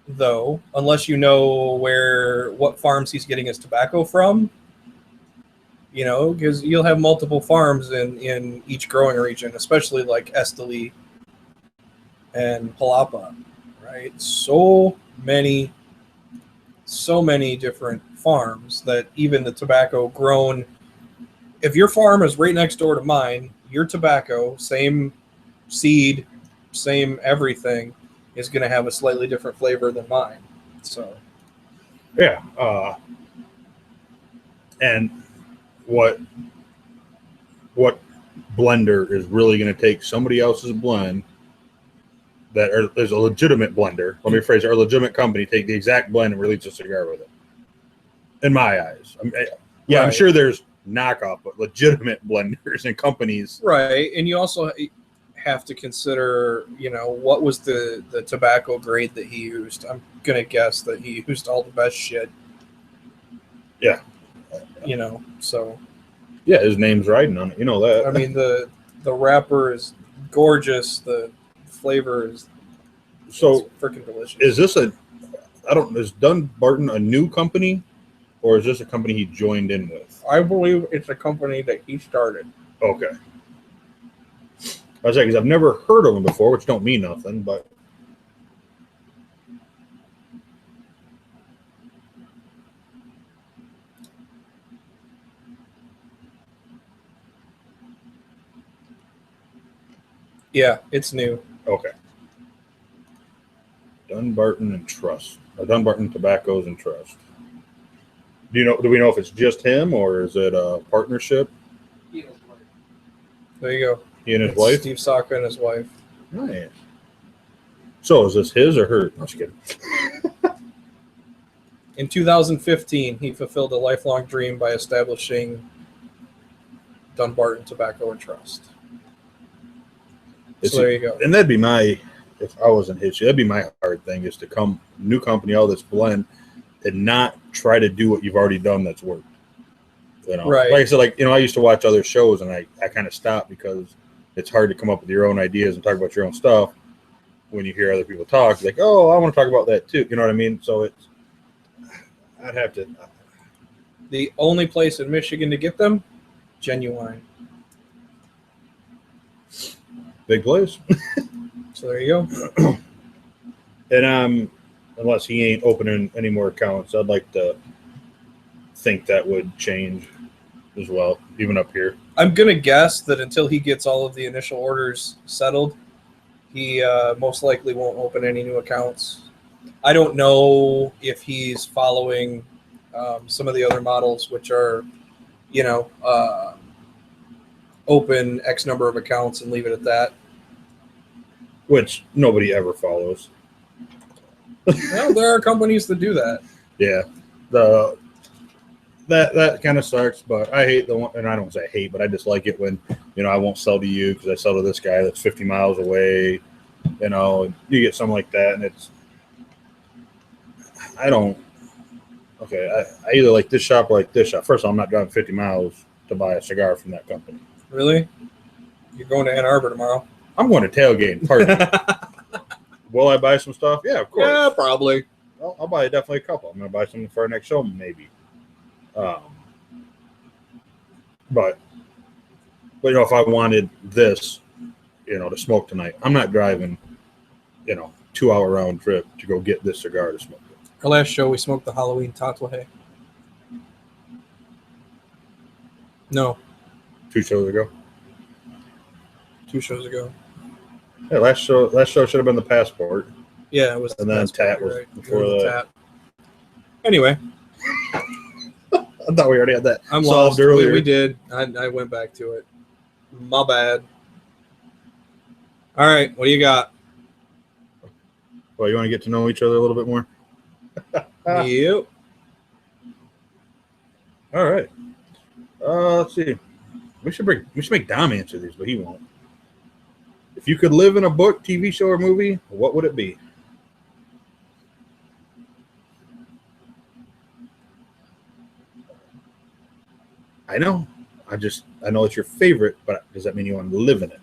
though, unless you know what farms he's getting his tobacco from, because you'll have multiple farms in each growing region, especially like Esteli and Palapa, right? So many different farms that even the tobacco grown, if your farm is right next door to mine, your tobacco, same seed, same everything, is going to have a slightly different flavor than mine. So Yeah. And what blender is really going to take somebody else's blend there's a legitimate blender, let me rephrase it, or a legitimate company take the exact blend and release a cigar with it? In my eyes. Right. I'm sure there's knockoff, but legitimate blenders and companies. Right. And you also have to consider, what was the tobacco grade that he used. I'm going to guess that he used all the best shit. Yeah. So. Yeah, his name's riding on it. You know that. I mean, the wrapper is gorgeous. The flavor is so freaking delicious. Is this is Dunbarton a new company, or is this a company he joined in with? I believe it's a company that he started. Okay. I was like, because I've never heard of them before, which don't mean nothing, but. Yeah, it's new. Okay. Dunbarton and Trust. Dunbarton Tobaccos and Trust. Do we know if it's just him or is it a partnership? There you go. He and his It's wife? Steve Saka and his wife. Nice. So is this his or her? I'm just kidding. In 2015, he fulfilled a lifelong dream by establishing Dunbarton Tobacco and Trust. So there you go. And that'd be if I wasn't his, that'd be my hard thing is to come, new company, all this blend, and not try to do what you've already done that's worked. Right. Like I said, I used to watch other shows and I kind of stopped because it's hard to come up with your own ideas and talk about your own stuff when you hear other people talk. Like, oh, I want to talk about that too. You know what I mean? So I'd have to. The only place in Michigan to get them, Genuine. Big place. So there you go. And unless he ain't opening any more accounts, I'd like to think that would change as well, even up here. I'm going to guess that until he gets all of the initial orders settled, he most likely won't open any new accounts. I don't know if he's following some of the other models, which are, open X number of accounts and leave it at that. Which nobody ever follows. Well, there are companies that do that. Yeah. That kind of sucks, but I hate the one, and I don't say hate, but I dislike it when, I won't sell to you because I sell to this guy that's 50 miles away, and you get something like that, and I either like this shop or like this shop. First of all, I'm not driving 50 miles to buy a cigar from that company. Really? You're going to Ann Arbor tomorrow? I'm going to tailgate. Pardon me. Will I buy some stuff? Yeah, of course. Yeah, probably. Well, I'll buy definitely a couple. I'm going to buy something for our next show, maybe. But if I wanted this, to smoke tonight, I'm not driving, 2-hour round trip to go get this cigar to smoke. Our last show, we smoked the Halloween Tatuaje. No. 2 shows ago. 2 shows ago. Yeah, last show should have been the Passport. Yeah, it was. And then Tat was right. before that. Tat. Anyway. I thought we already had that I'm solved lost. earlier. We did. I went back to it. My bad. All right, what do you got? Well, you want to get to know each other a little bit more? Yep. All right. Let's see. We should make Dom answer these, but he won't. If you could live in a book, TV show, or movie, what would it be? I know. I know it's your favorite, but does that mean you want to live in it?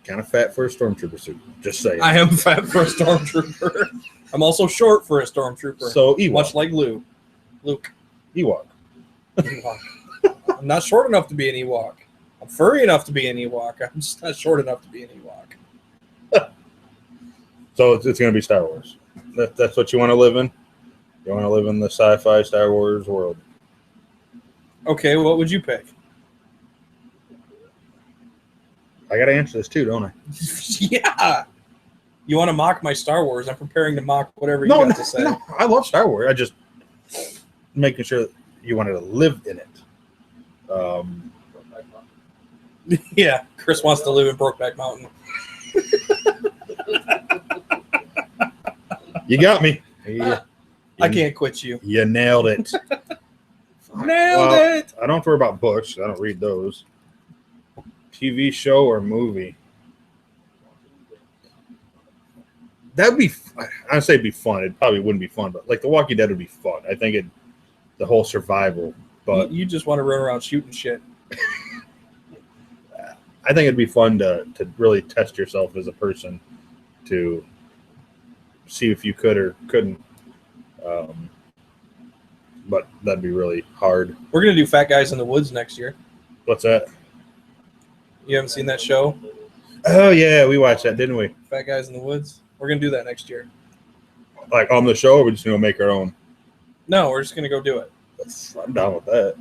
Kind of fat for a stormtrooper suit. Just saying. I am fat for a stormtrooper. I'm also short for a stormtrooper. So Ewok. Much like Luke. Ewok. I'm not short enough to be an Ewok. I'm furry enough to be an Ewok. I'm just not short enough to be an Ewok. So it's going to be Star Wars. That's what you want to live in? You want to live in the sci-fi Star Wars world? Okay, what would you pick? I got to answer this too, don't I? Yeah. You want to mock my Star Wars? I'm preparing to mock whatever you got to say. No, I love Star Wars. I just making sure that you wanted to live in it. Yeah, Chris wants to live in Brokeback Mountain. You got me. I can't quit you. You nailed it. Nailed it. I don't have to worry about books. I don't read those. TV show or movie. That'd be, I'd say it'd be fun. It probably wouldn't be fun, but like The Walking Dead would be fun. I think the whole survival. But you just want to run around shooting shit. I think it'd be fun to really test yourself as a person to see if you could or couldn't. But that'd be really hard. We're going to do Fat Guys in the Woods next year. What's that? You haven't seen that show, Oh yeah, we watched that, didn't we? Fat Guys in the Woods? We're gonna do that next year. Like on the show, or we're just gonna make our own. No, we're just gonna go do it. I'm down with that.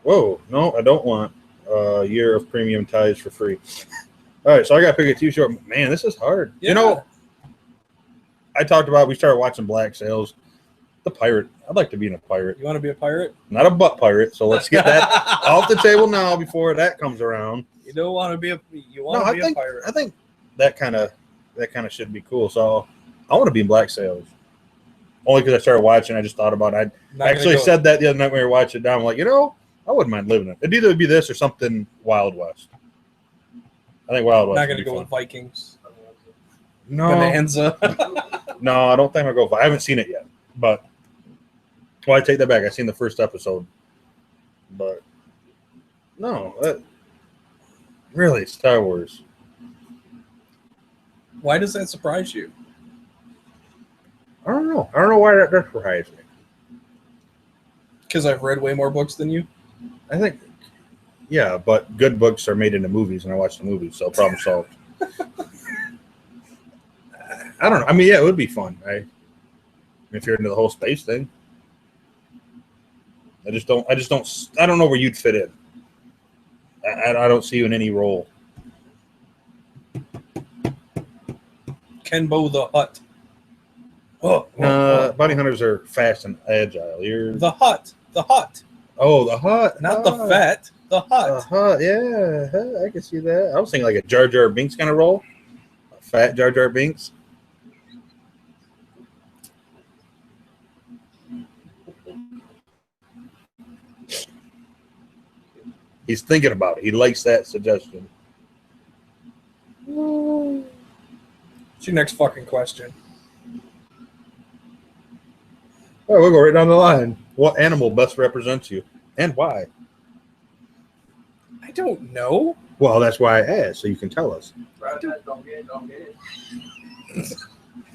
Whoa, no, I don't want a year of premium ties for free. All right, so I got to pick a TV show. Man, this is hard. Yeah. You know, I talked about we started watching Black Sails. The pirate. I'd like to be in a pirate. You want to be a pirate? Not a butt pirate. So let's get that off the table now before that comes around. You don't want to be a. You want to be a pirate. I think that kind of should be cool. So I want to be in Black Sails. Only because I started watching. I just thought about it. I actually said that the other night when we were watching it down. I'm like, I wouldn't mind living it. It'd either be this or something Wild West. I think Wild West. Not going to go with Vikings. No. Bonanza. No, I don't think I'll go. I haven't seen it yet. But, I take that back. I've seen the first episode. But, no. Really, Star Wars. Why does that surprise you? I don't know. I don't know why that surprised me. Because I've read way more books than you? I think, yeah, but good books are made into movies, and I watch the movies, so problem solved. I don't know. I mean, yeah, it would be fun. If you're into the whole space thing. I don't know where you'd fit in. I don't see you in any role. Kenbo the Hut. Bounty hunters are fast and agile. The Hut. The Hut. Oh, the Hut. Not the Fat. The Hut. The Hut, yeah. I can see that. I was thinking like a Jar Jar Binks kind of role. A fat Jar Jar Binks. He's thinking about it. He likes that suggestion. What's your next fucking question? All right, we'll go right down the line. What animal best represents you, and why? I don't know. Well, that's why I asked, so you can tell us.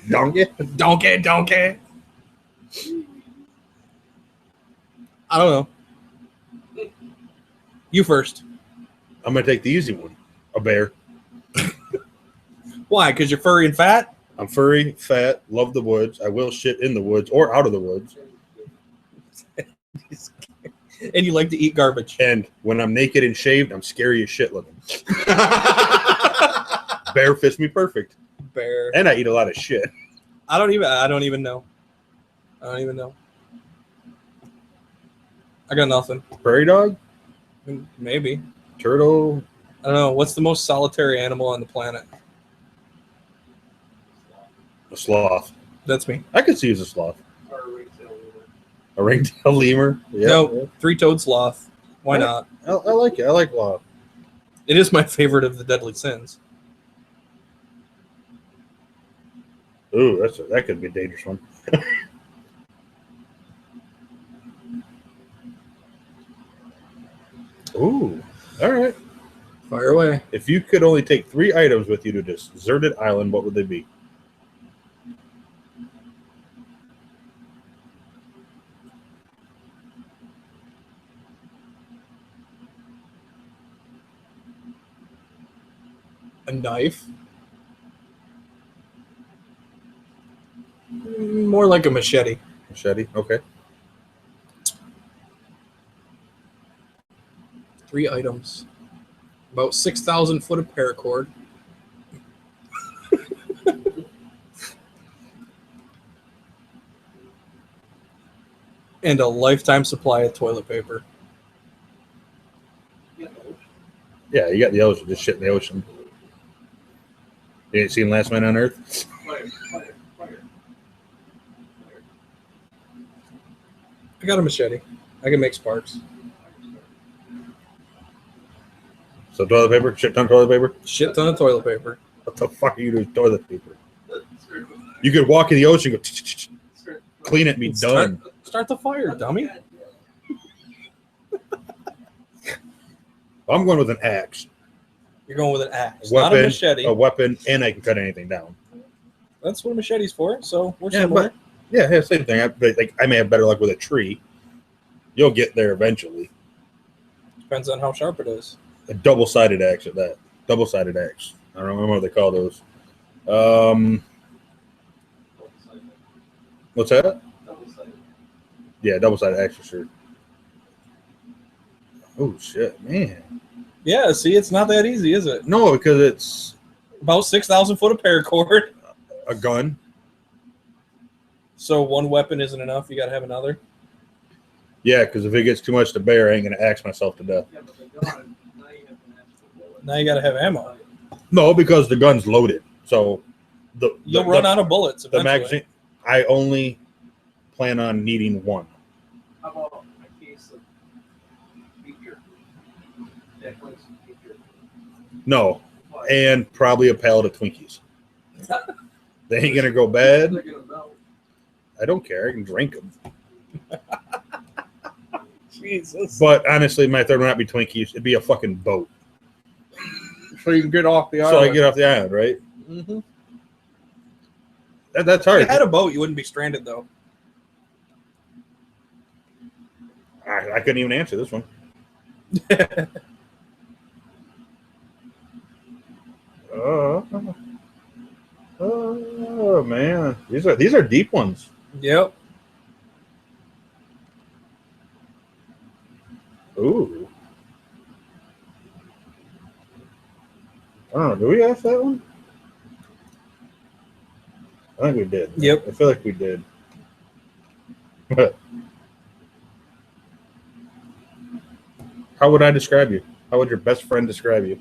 Donkey. Donkey. I don't know. You first. I'm going to take the easy one. A bear. Why? Because you're furry and fat? I'm furry, fat, love the woods. I will shit in the woods or out of the woods. And you like to eat garbage. And when I'm naked and shaved, I'm scary as shit looking. Bear fits me perfect. Bear. And I eat a lot of shit. I don't even know. I got nothing. Prairie dog? Maybe. Turtle? I don't know. What's the most solitary animal on the planet? A sloth. That's me. I could see you as a sloth. A ringtail lemur? Yeah. No, three-toed sloth. Why not? I like it. I like sloth. It is my favorite of the deadly sins. Ooh, that could be a dangerous one. Ooh, all right. Fire away. If you could only take 3 items with you to this deserted island, what would they be? A knife. More like a machete. Machete, okay. 3 items. About 6,000 foot of paracord. And a lifetime supply of toilet paper. Yeah, you got the ocean. Just shit in the ocean. You ain't seen Last Man on Earth? I got a machete. I can make sparks. So toilet paper? Shit ton of toilet paper? Shit ton of toilet paper. What the fuck are you doing with toilet paper? You could walk in the ocean, go clean it, and be done. Start the fire, dummy. I'm going with an axe. You're going with an axe, Weapon, not a machete. A weapon, and I can cut anything down. That's what a machete's for. So we're Yeah, similar. but yeah, same thing. I may have better luck with a tree. You'll get there eventually. Depends on how sharp it is. A double-sided axe at that. Double-sided axe. I don't remember what they call those. What's that? Double-sided. Yeah, double-sided axe for sure. Oh, shit, man. Yeah, see, it's not that easy, is it? No, because it's About 6,000 foot of paracord. a gun. So one weapon isn't enough. You got to have another. Yeah, because if it gets too much to bear, I ain't going to axe myself to death. Yeah, but the gun, now you have an extra bullet. Now you got to have ammo. No, because the gun's loaded. So You'll run out of bullets The eventually. magazine, I only plan on needing one. How about a case of beer? Jack likes beer. No, Why? and probably a pallet of Twinkies. They ain't going to go bad. They're gonna melt. I don't care. I can drink them. Jesus. But honestly, my third one would not be Twinkies. It'd be a fucking boat. So you can get off the So island. I get off the island, right? Mm-hmm. That's If hard. you had a boat, you wouldn't be stranded, though. I couldn't even answer this one. Oh man, these are deep ones. Yep. Ooh. I don't know. Do we ask that one? I think we did. Yep. I feel like we did. How would I describe you? How would your best friend describe you?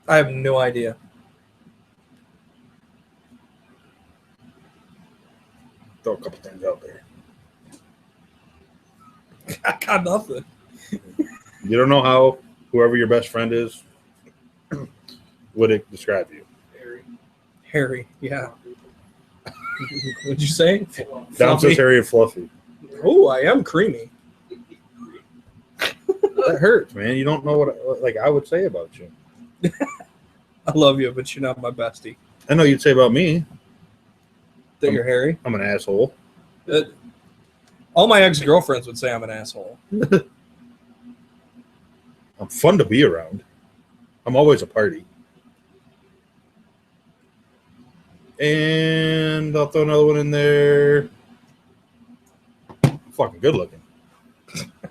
I have no idea. Throw a couple things out there. I got nothing. You don't know how whoever your best friend is would it describe you? Harry. Hairy. Yeah. What'd you say? Down Fluffy. says hairy and fluffy. Oh, I am creamy. That hurts, man. You don't know what I would say about you. I love you, but you're not my bestie. I know you'd say about me. That you're hairy. I'm an asshole. All my ex-girlfriends would say I'm an asshole. I'm fun to be around. I'm always a party. And I'll throw another one in there. Fucking good looking.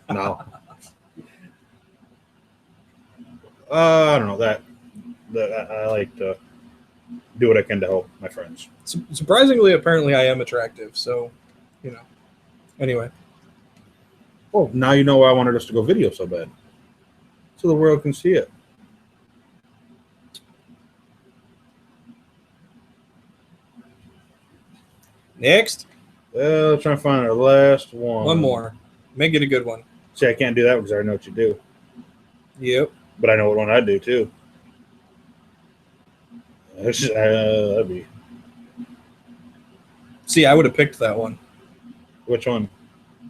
No. I don't know that I like to do what I can to help my friends. Surprisingly, apparently I am attractive. So, you know. Anyway. Oh, now you know why I wanted us to go video so bad. So the world can see it. Next. Let's try and find our last one. One more. Make it a good one. See, I can't do that because I already know what you do. Yep. But I know what one I do too. That'd be See, I would have picked that one. which one?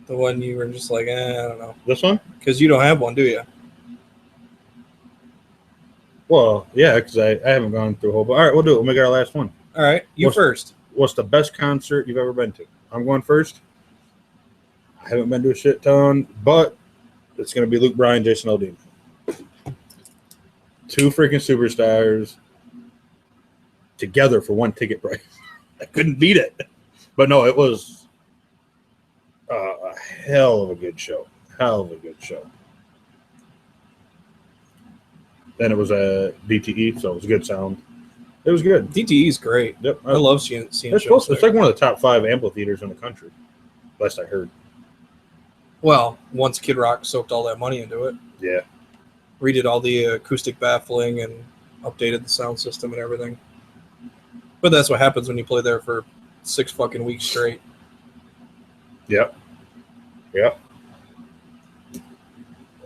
The one you were just like, I don't know. This one? Because you don't have one, do you? Well, yeah, because I haven't gone through a whole. But all right, we'll do it. We'll make it our last one. All right. You What's- first. What's the best concert you've ever been to? I'm going first. I haven't been to a shit ton, but it's going to be Luke Bryan, Jason Aldean. Two freaking superstars together for one ticket price. I couldn't beat it. But no, it was a hell of a good show. Hell of a good show. Then it was a DTE, so it was good sound. It was good. DTE is great. Yep. I love seeing It's shows close. It's there. like one of the top 5 amphitheaters in the country. Last I heard. Well, once Kid Rock soaked all that money into it, Yeah. redid all the acoustic baffling and updated the sound system and everything. But that's what happens when you play there for 6 fucking weeks straight. Yep. Yep.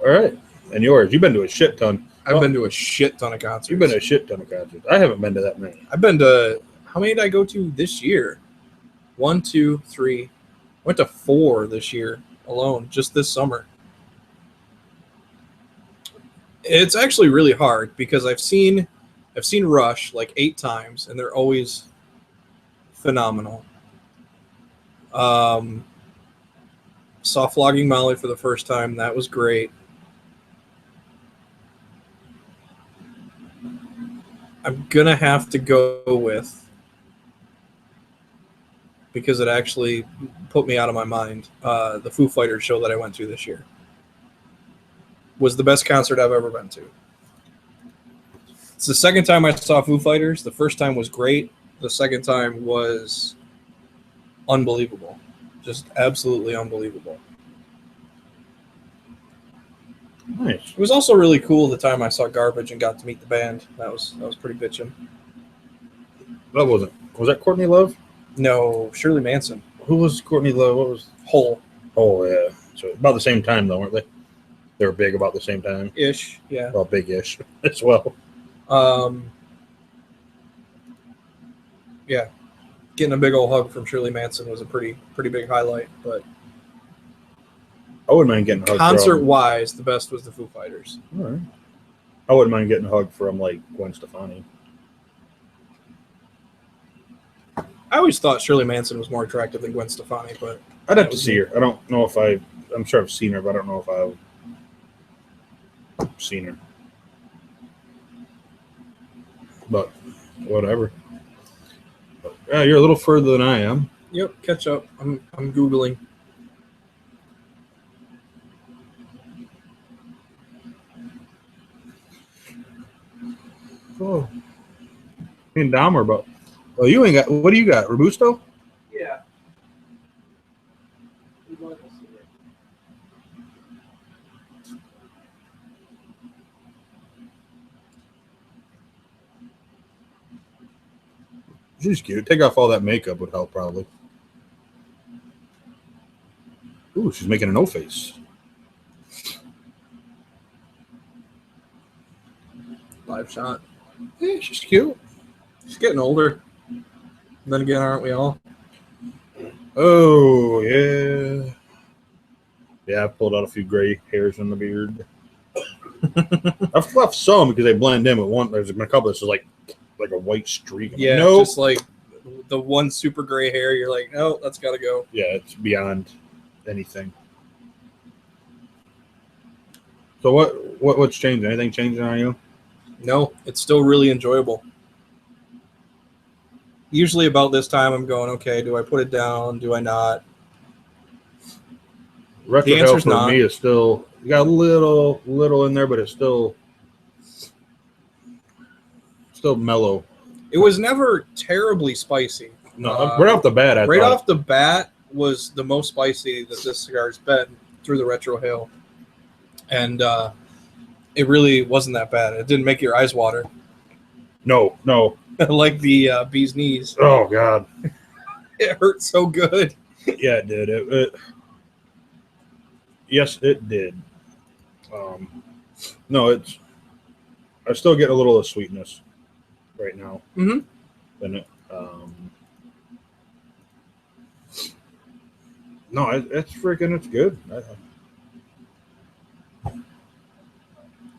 All right. And yours. You've been to a shit ton. I've been to a shit ton of concerts. You've been to a shit ton of concerts. I haven't been to that many. I've been to, how many did I go to this year? 1, 2, 3. Went to 4 this year alone, just this summer. It's actually really hard because I've seen Rush like 8 times, and they're always phenomenal. Saw Flogging Molly for the first time. That was great. I'm going to have to go with, because it actually put me out of my mind, the Foo Fighters show that I went to this year. Was the best concert I've ever been to. It's the second time I saw Foo Fighters. The first time was great. The second time was unbelievable. Just absolutely unbelievable. Nice. It was also really cool the time I saw Garbage and got to meet the band. That was pretty bitchin'. That wasn't. Was that Courtney Love? No, Shirley Manson. Who was Courtney Love? What was Hole. Oh yeah. So about the same time though, weren't they? They were big about the same time. Ish, yeah. Well, big-ish as well. Yeah. Getting a big old hug from Shirley Manson was a pretty big highlight. But I wouldn't mind getting a hug concert-wise, the best was the Foo Fighters. All right. I wouldn't mind getting a hug from like Gwen Stefani. I always thought Shirley Manson was more attractive than Gwen Stefani, but I'd have to see her. I don't know if I'm sure I've seen her, but I don't know if I've seen her. But whatever. Yeah, you're a little further than I am. Yep, catch up. I'm Googling. Oh. Me and Dom are about. Well, you ain't got. What do you got? Robusto? Yeah. She's cute. Take off all that makeup would help probably. Ooh, she's making an O face. Live shot. Yeah, she's cute. She's getting older. Then again, aren't we all? Oh yeah. Yeah, I pulled out a few gray hairs in the beard. I've left some because they blend in, but one there's been a couple that's just like a white streak. Yeah, nope. Just like the one super gray hair, you're like, no, that's got to go. Yeah, it's beyond anything. So what's changed? Anything changing on you? No, it's still really enjoyable. Usually about this time, I'm going, okay, do I put it down? Do I not? Retro The Hell answer's for not. me is still you got a little in there, but it's still mellow. It was never terribly spicy. No, right off the bat, I right thought, off the bat was the most spicy that this cigar's been through the Retro Hail. And it really wasn't that bad. It didn't make your eyes water. No. Like the bee's knees. Oh God. It hurt so good. Yeah, it did. Yes, it did. No, I still get a little of sweetness right now. Mm-hmm. And no, it's good.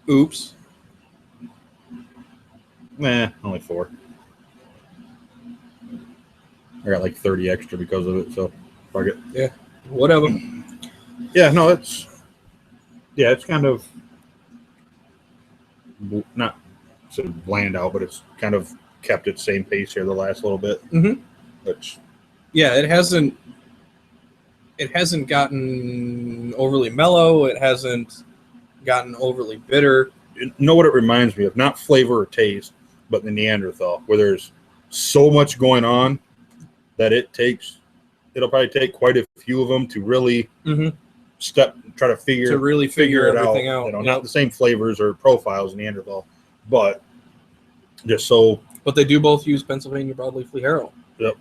Oops. Nah, only 4. I got like 30 extra because of it, so fuck it. Yeah, whatever. Yeah, no, it's kind of not sort of bland out, but it's kind of kept its same pace here the last little bit. Mm-hmm. Which, yeah, it hasn't gotten overly mellow. It hasn't gotten overly bitter. you know what it reminds me of? Not flavor or taste, but the Neanderthal, where there's so much going on that it'll probably take quite a few of them to really try to figure it everything out. out. Yep. Not the same flavors or profiles in Neanderthal, but just so. But they do both use Pennsylvania broadleaf harrow.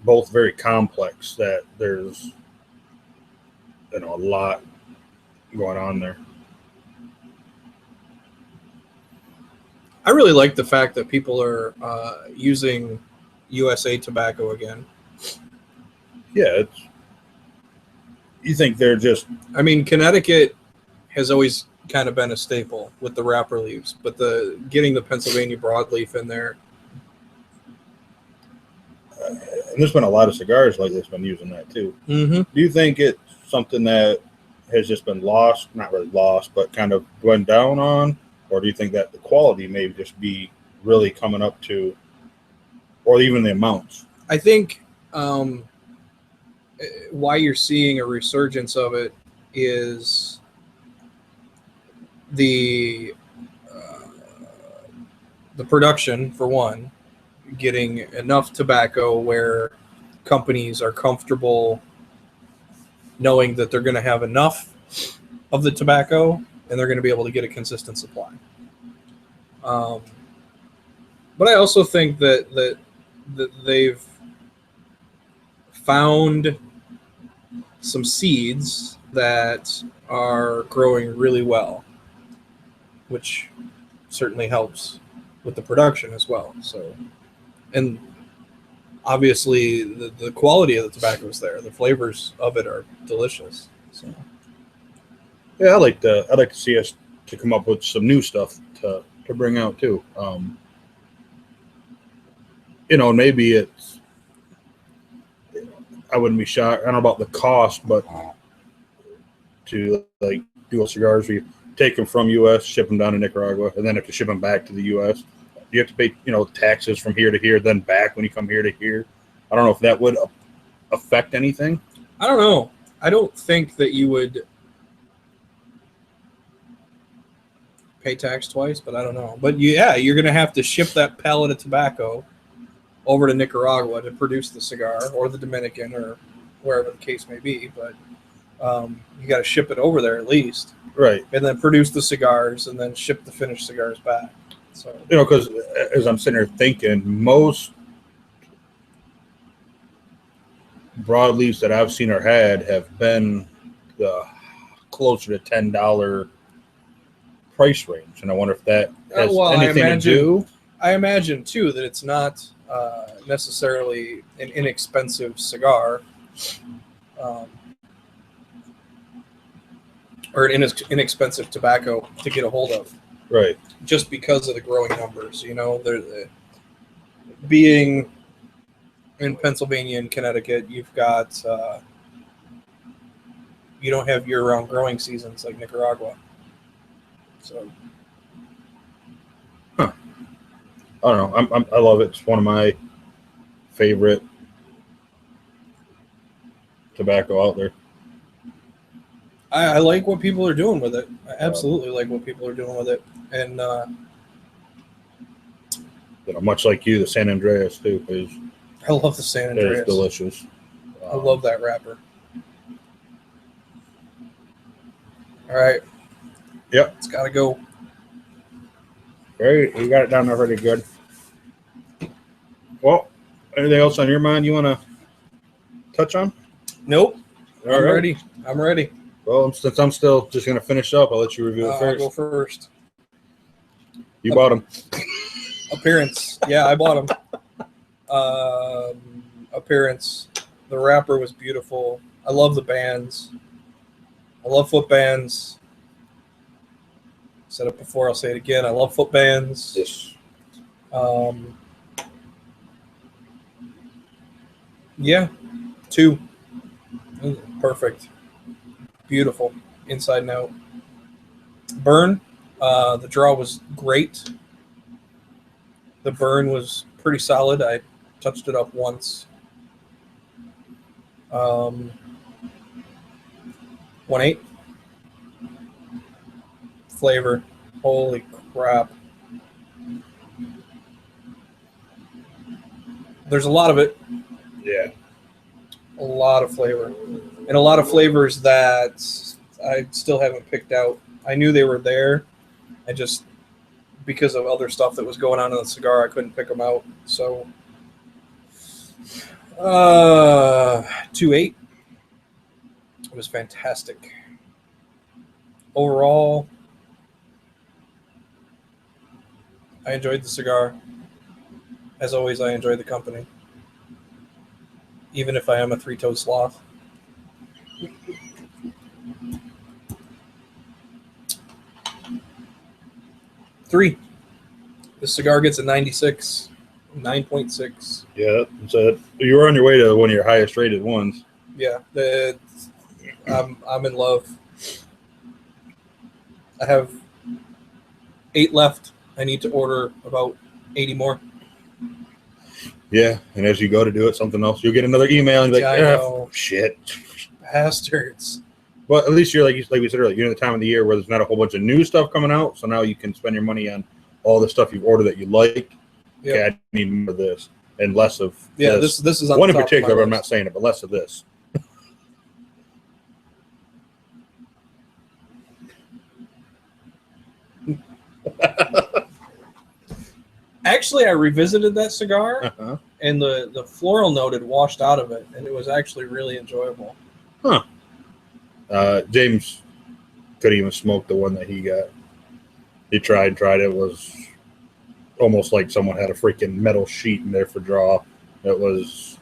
Both very complex. That there's a lot going on there. I really like the fact that people are using USA tobacco again. Yeah, you think they're just... I mean, Connecticut has always kind of been a staple with the wrapper leaves, but getting the Pennsylvania broadleaf in there. And there's been a lot of cigars lately that's been using that too. Mm-hmm. Do you think it's something that has just been lost, not really lost, but kind of went down on? Or do you think that the quality may just be really coming up to, or even the amounts? I think why you're seeing a resurgence of it is the production, for one, getting enough tobacco where companies are comfortable knowing that they're going to have enough of the tobacco and they're going to be able to get a consistent supply. But I also think that they've found some seeds that are growing really well, which certainly helps with the production as well. So, and obviously the quality of the tobacco is there. The flavors of it are delicious. So, Yeah, I'd like to see us to come up with some new stuff to bring out too. Maybe it's, I wouldn't be shocked. I don't know about the cost, but to like do cigars, we take them from U.S., ship them down to Nicaragua, and then have to ship them back to the U.S. You have to pay, taxes from here to here, then back when you come here to here. I don't know if that would affect anything. I don't know. I don't think that you would pay tax twice, but I don't know. But yeah, you're going to have to ship that pallet of tobacco over to Nicaragua to produce the cigar, or the Dominican, or wherever the case may be. But you got to ship it over there at least, right? And then produce the cigars, and then ship the finished cigars back. So because as I'm sitting here thinking, most broadleaves that I've seen or had have been closer to $10 price range, and I wonder if that has anything to do. I imagine too that it's not necessarily an inexpensive cigar, or an inexpensive tobacco to get a hold of, right? Just because of the growing numbers, being in Pennsylvania and Connecticut, you've got you don't have year-round growing seasons like Nicaragua. So, I don't know. I love it. It's one of my favorite tobacco out there. I like what people are doing with it. I absolutely like what people are doing with it, and much like you, the San Andreas too is. I love the San Andreas. It's delicious. I love that wrapper. All right. Yep. It's got to go. Great. You got it down there pretty good. Well, anything else on your mind you want to touch on? Nope. I'm ready. I'm ready. Well, since I'm still just going to finish up, I'll let you review it first. I'll go first. You bought them. Appearance. Yeah, I bought them. Appearance. The wrapper was beautiful. I love the bands. I love foot bands. Said it before, I'll say it again. I love foot bands. Yes. Yeah, 2. Perfect. Beautiful. Inside and out. Burn. The draw was great. The burn was pretty solid. I touched it up once. 1.8. Flavor. Holy crap. There's a lot of it. Yeah. A lot of flavor. And a lot of flavors that I still haven't picked out. I knew they were there. I just, because of other stuff that was going on in the cigar, I couldn't pick them out. So, 2.8. It was fantastic. Overall, I enjoyed the cigar. As always, I enjoyed the company. Even if I am a 3-toed sloth. Three. The cigar gets a 96, 9.6. Yeah, so you were on your way to one of your highest rated ones. Yeah, I'm in love. I have 8 left. I need to order about 80 more. Yeah, and as you go to do it, something else, you'll get another email and be like, Yeah, I know. shit. Bastards. But at least you're like we said earlier, you're in the time of the year where there's not a whole bunch of new stuff coming out. So now you can spend your money on all the stuff you've ordered that you like. Yep. Okay, I need more of this and less of this is on one the in top of my particular, but I'm list. not saying it, but less of this. Actually, I revisited that cigar, Uh-huh. and the floral note had washed out of it, and it was actually really enjoyable. James couldn't even smoke the one that he got. He tried. It was almost like someone had a freaking metal sheet in there for draw. It was.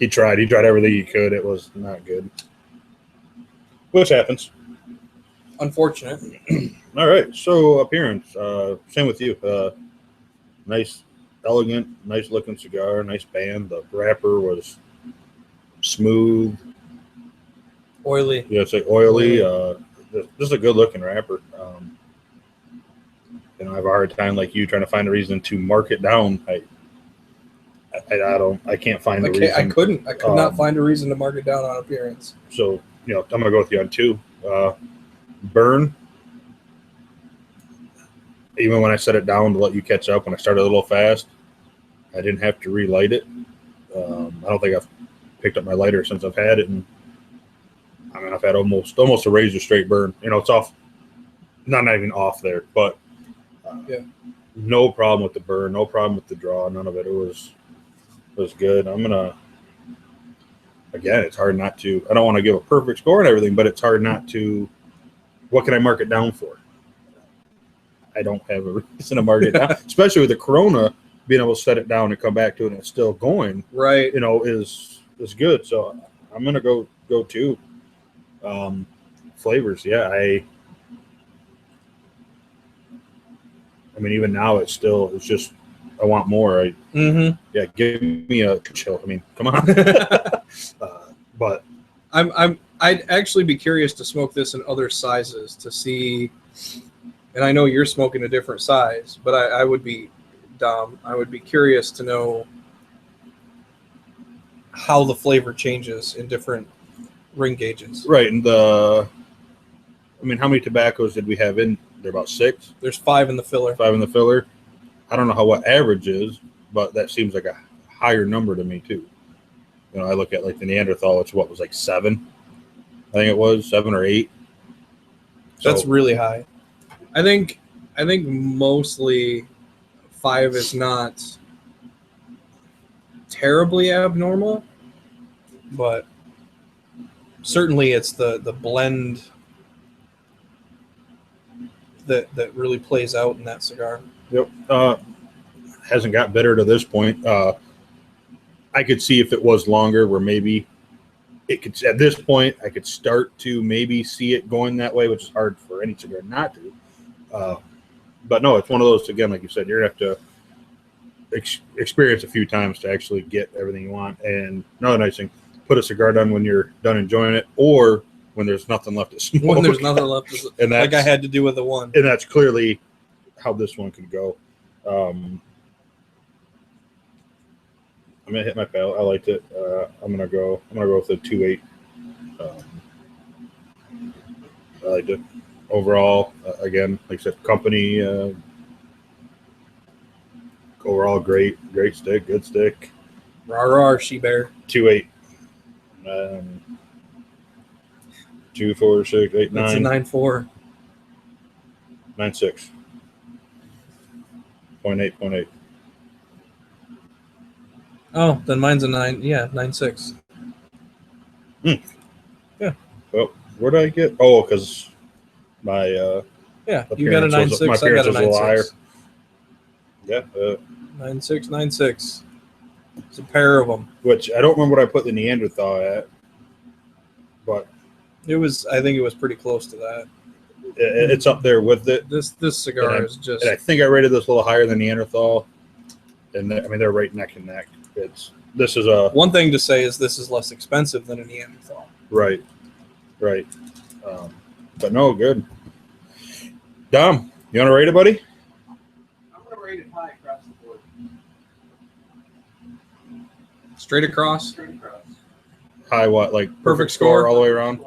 He tried everything he could. It was not good. Which happens. Unfortunate. All right. So appearance. Same with you. Nice, elegant, nice looking cigar. Nice band. The wrapper was smooth. Oily. Yeah, it's like oily. This is a good looking wrapper. I have a hard time like you trying to find a reason to mark it down. I can't find a reason. I could not find a reason to mark it down on appearance. So I'm gonna go with you on 2. Burn. Even when I set it down to let you catch up, when I started a little fast, I didn't have to relight it. I don't think I've picked up my lighter since I've had it, and I've had almost a razor straight burn. It's off, not even off there, but no problem with the burn, no problem with the draw, none of it. It was good. Again, it's hard not to. I don't want to give a perfect score and everything, but it's hard not to. What can I mark it down for? I don't have a reason to mark it down, especially with the Corona being able to set it down and come back to it and it's still going. Right. Is good. So I'm gonna go 2. Flavors, yeah. I mean, even now it's just I want more. Yeah, give me a chill. I mean, come on. But I'd actually be curious to smoke this in other sizes to see. And I know you're smoking a different size, but I would be curious to know how the flavor changes in different ring gauges. Right, and how many tobaccos did we have in there? About 6. There's 5 in the filler. 5 in the filler. I don't know what average is, but that seems like a higher number to me too. I look at like the Neanderthal, which was like 7. I think it was 7 or 8. That's really high. I think mostly 5 is not terribly abnormal, but certainly it's the blend that really plays out in that cigar. Yep. Hasn't got bitter to this point. I could see if it was longer where maybe it could, at this point, I could start to maybe see it going that way, which is hard for any cigar not to. But no, it's one of those, again, like you said, you're going to have to experience a few times to actually get everything you want. And another nice thing, put a cigar down when you're done enjoying it or when there's nothing left to smoke. When there's nothing left to smoke, like I had to do with the one. And that's clearly how this one could go. I'm gonna hit my palate. I liked it. I'm gonna go with a 2.8. I liked it overall. Again, like I said, company. Overall, great stick, good stick. Rawr, she bear. 2.8. 2, 4, 6, 8, 9. It's a 9.4. 9.6. 0.8. Oh, then mine's a 9. Yeah, 9.6. Yeah. Well, where did I get? Oh, because my yeah, you got a 9.6. I got a 9.6. Yeah. 9.6. It's a pair of them. Which I don't remember what I put the Neanderthal at, but it was. I think it was pretty close to that. It's up there with it. This cigar is just. And I think I rated this a little higher than Neanderthal, and they're right neck and neck. This is a one thing to say is this is less expensive than a Neanderthal. Right. But no, good. Dom, you want to rate it, buddy? I'm going to rate it high across the board. Straight across. Straight across. High what? Like Perfect score all the way around?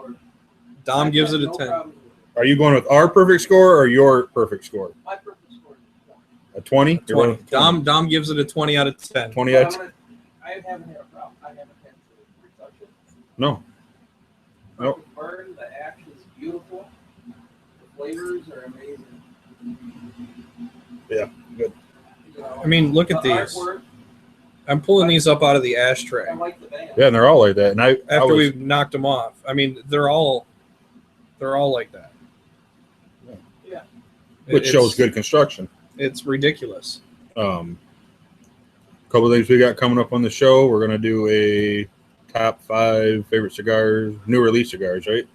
Dom gives it a No 10. problem with it. Are you going with our perfect score or your perfect score? My perfect score is A 20? You're going 20. with 20. Dom gives it a 20 out of 10. 20 Well, out of 10? I haven't had a problem. I haven't had to retouch it. No. Nope. The burn, the ash is beautiful. The flavors are amazing. Yeah, good. You know, I mean, look at the these. artwork, I'm pulling these up out of the ashtray I like the band. Yeah, and they're all like that. And I after was, we've knocked them off. I mean, they're all like that. Yeah. which It's- shows good construction. It's ridiculous. A couple of things we got coming up on the show. We're gonna do a top 5 favorite cigars, new release cigars, right?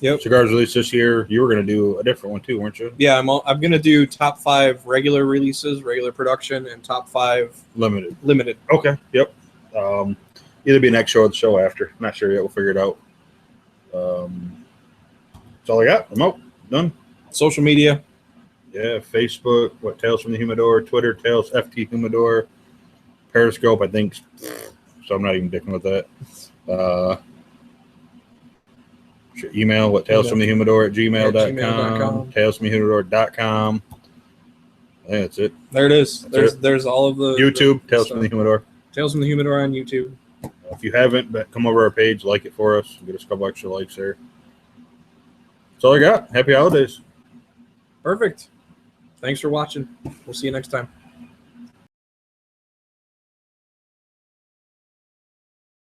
Yep. Cigars released this year. You were gonna do a different one too, weren't you? Yeah, I'm gonna do top 5 regular releases, regular production, and top 5 Limited. limited. Okay. Yep. Either be next show or the show after. Not sure yet. We'll figure it out. That's all I got. I'm out. Done. Social media. Yeah. Facebook. What? Tales from the Humidor. Twitter. Tales FT Humidor. Periscope. I think. So I'm not even dicking with that. Email. What? Tales from the Humidor at gmail.com. gmail.com. Talesfromthehumidor.com. Yeah, that's it. There it is. That's There's all of the YouTube. Tales stuff. from the Humidor. Tales from the Humidor on YouTube. If you haven't, but come over our page, like it for us, get us a couple extra likes there. That's all I got. Happy holidays. Perfect. Thanks for watching. We'll see you next time.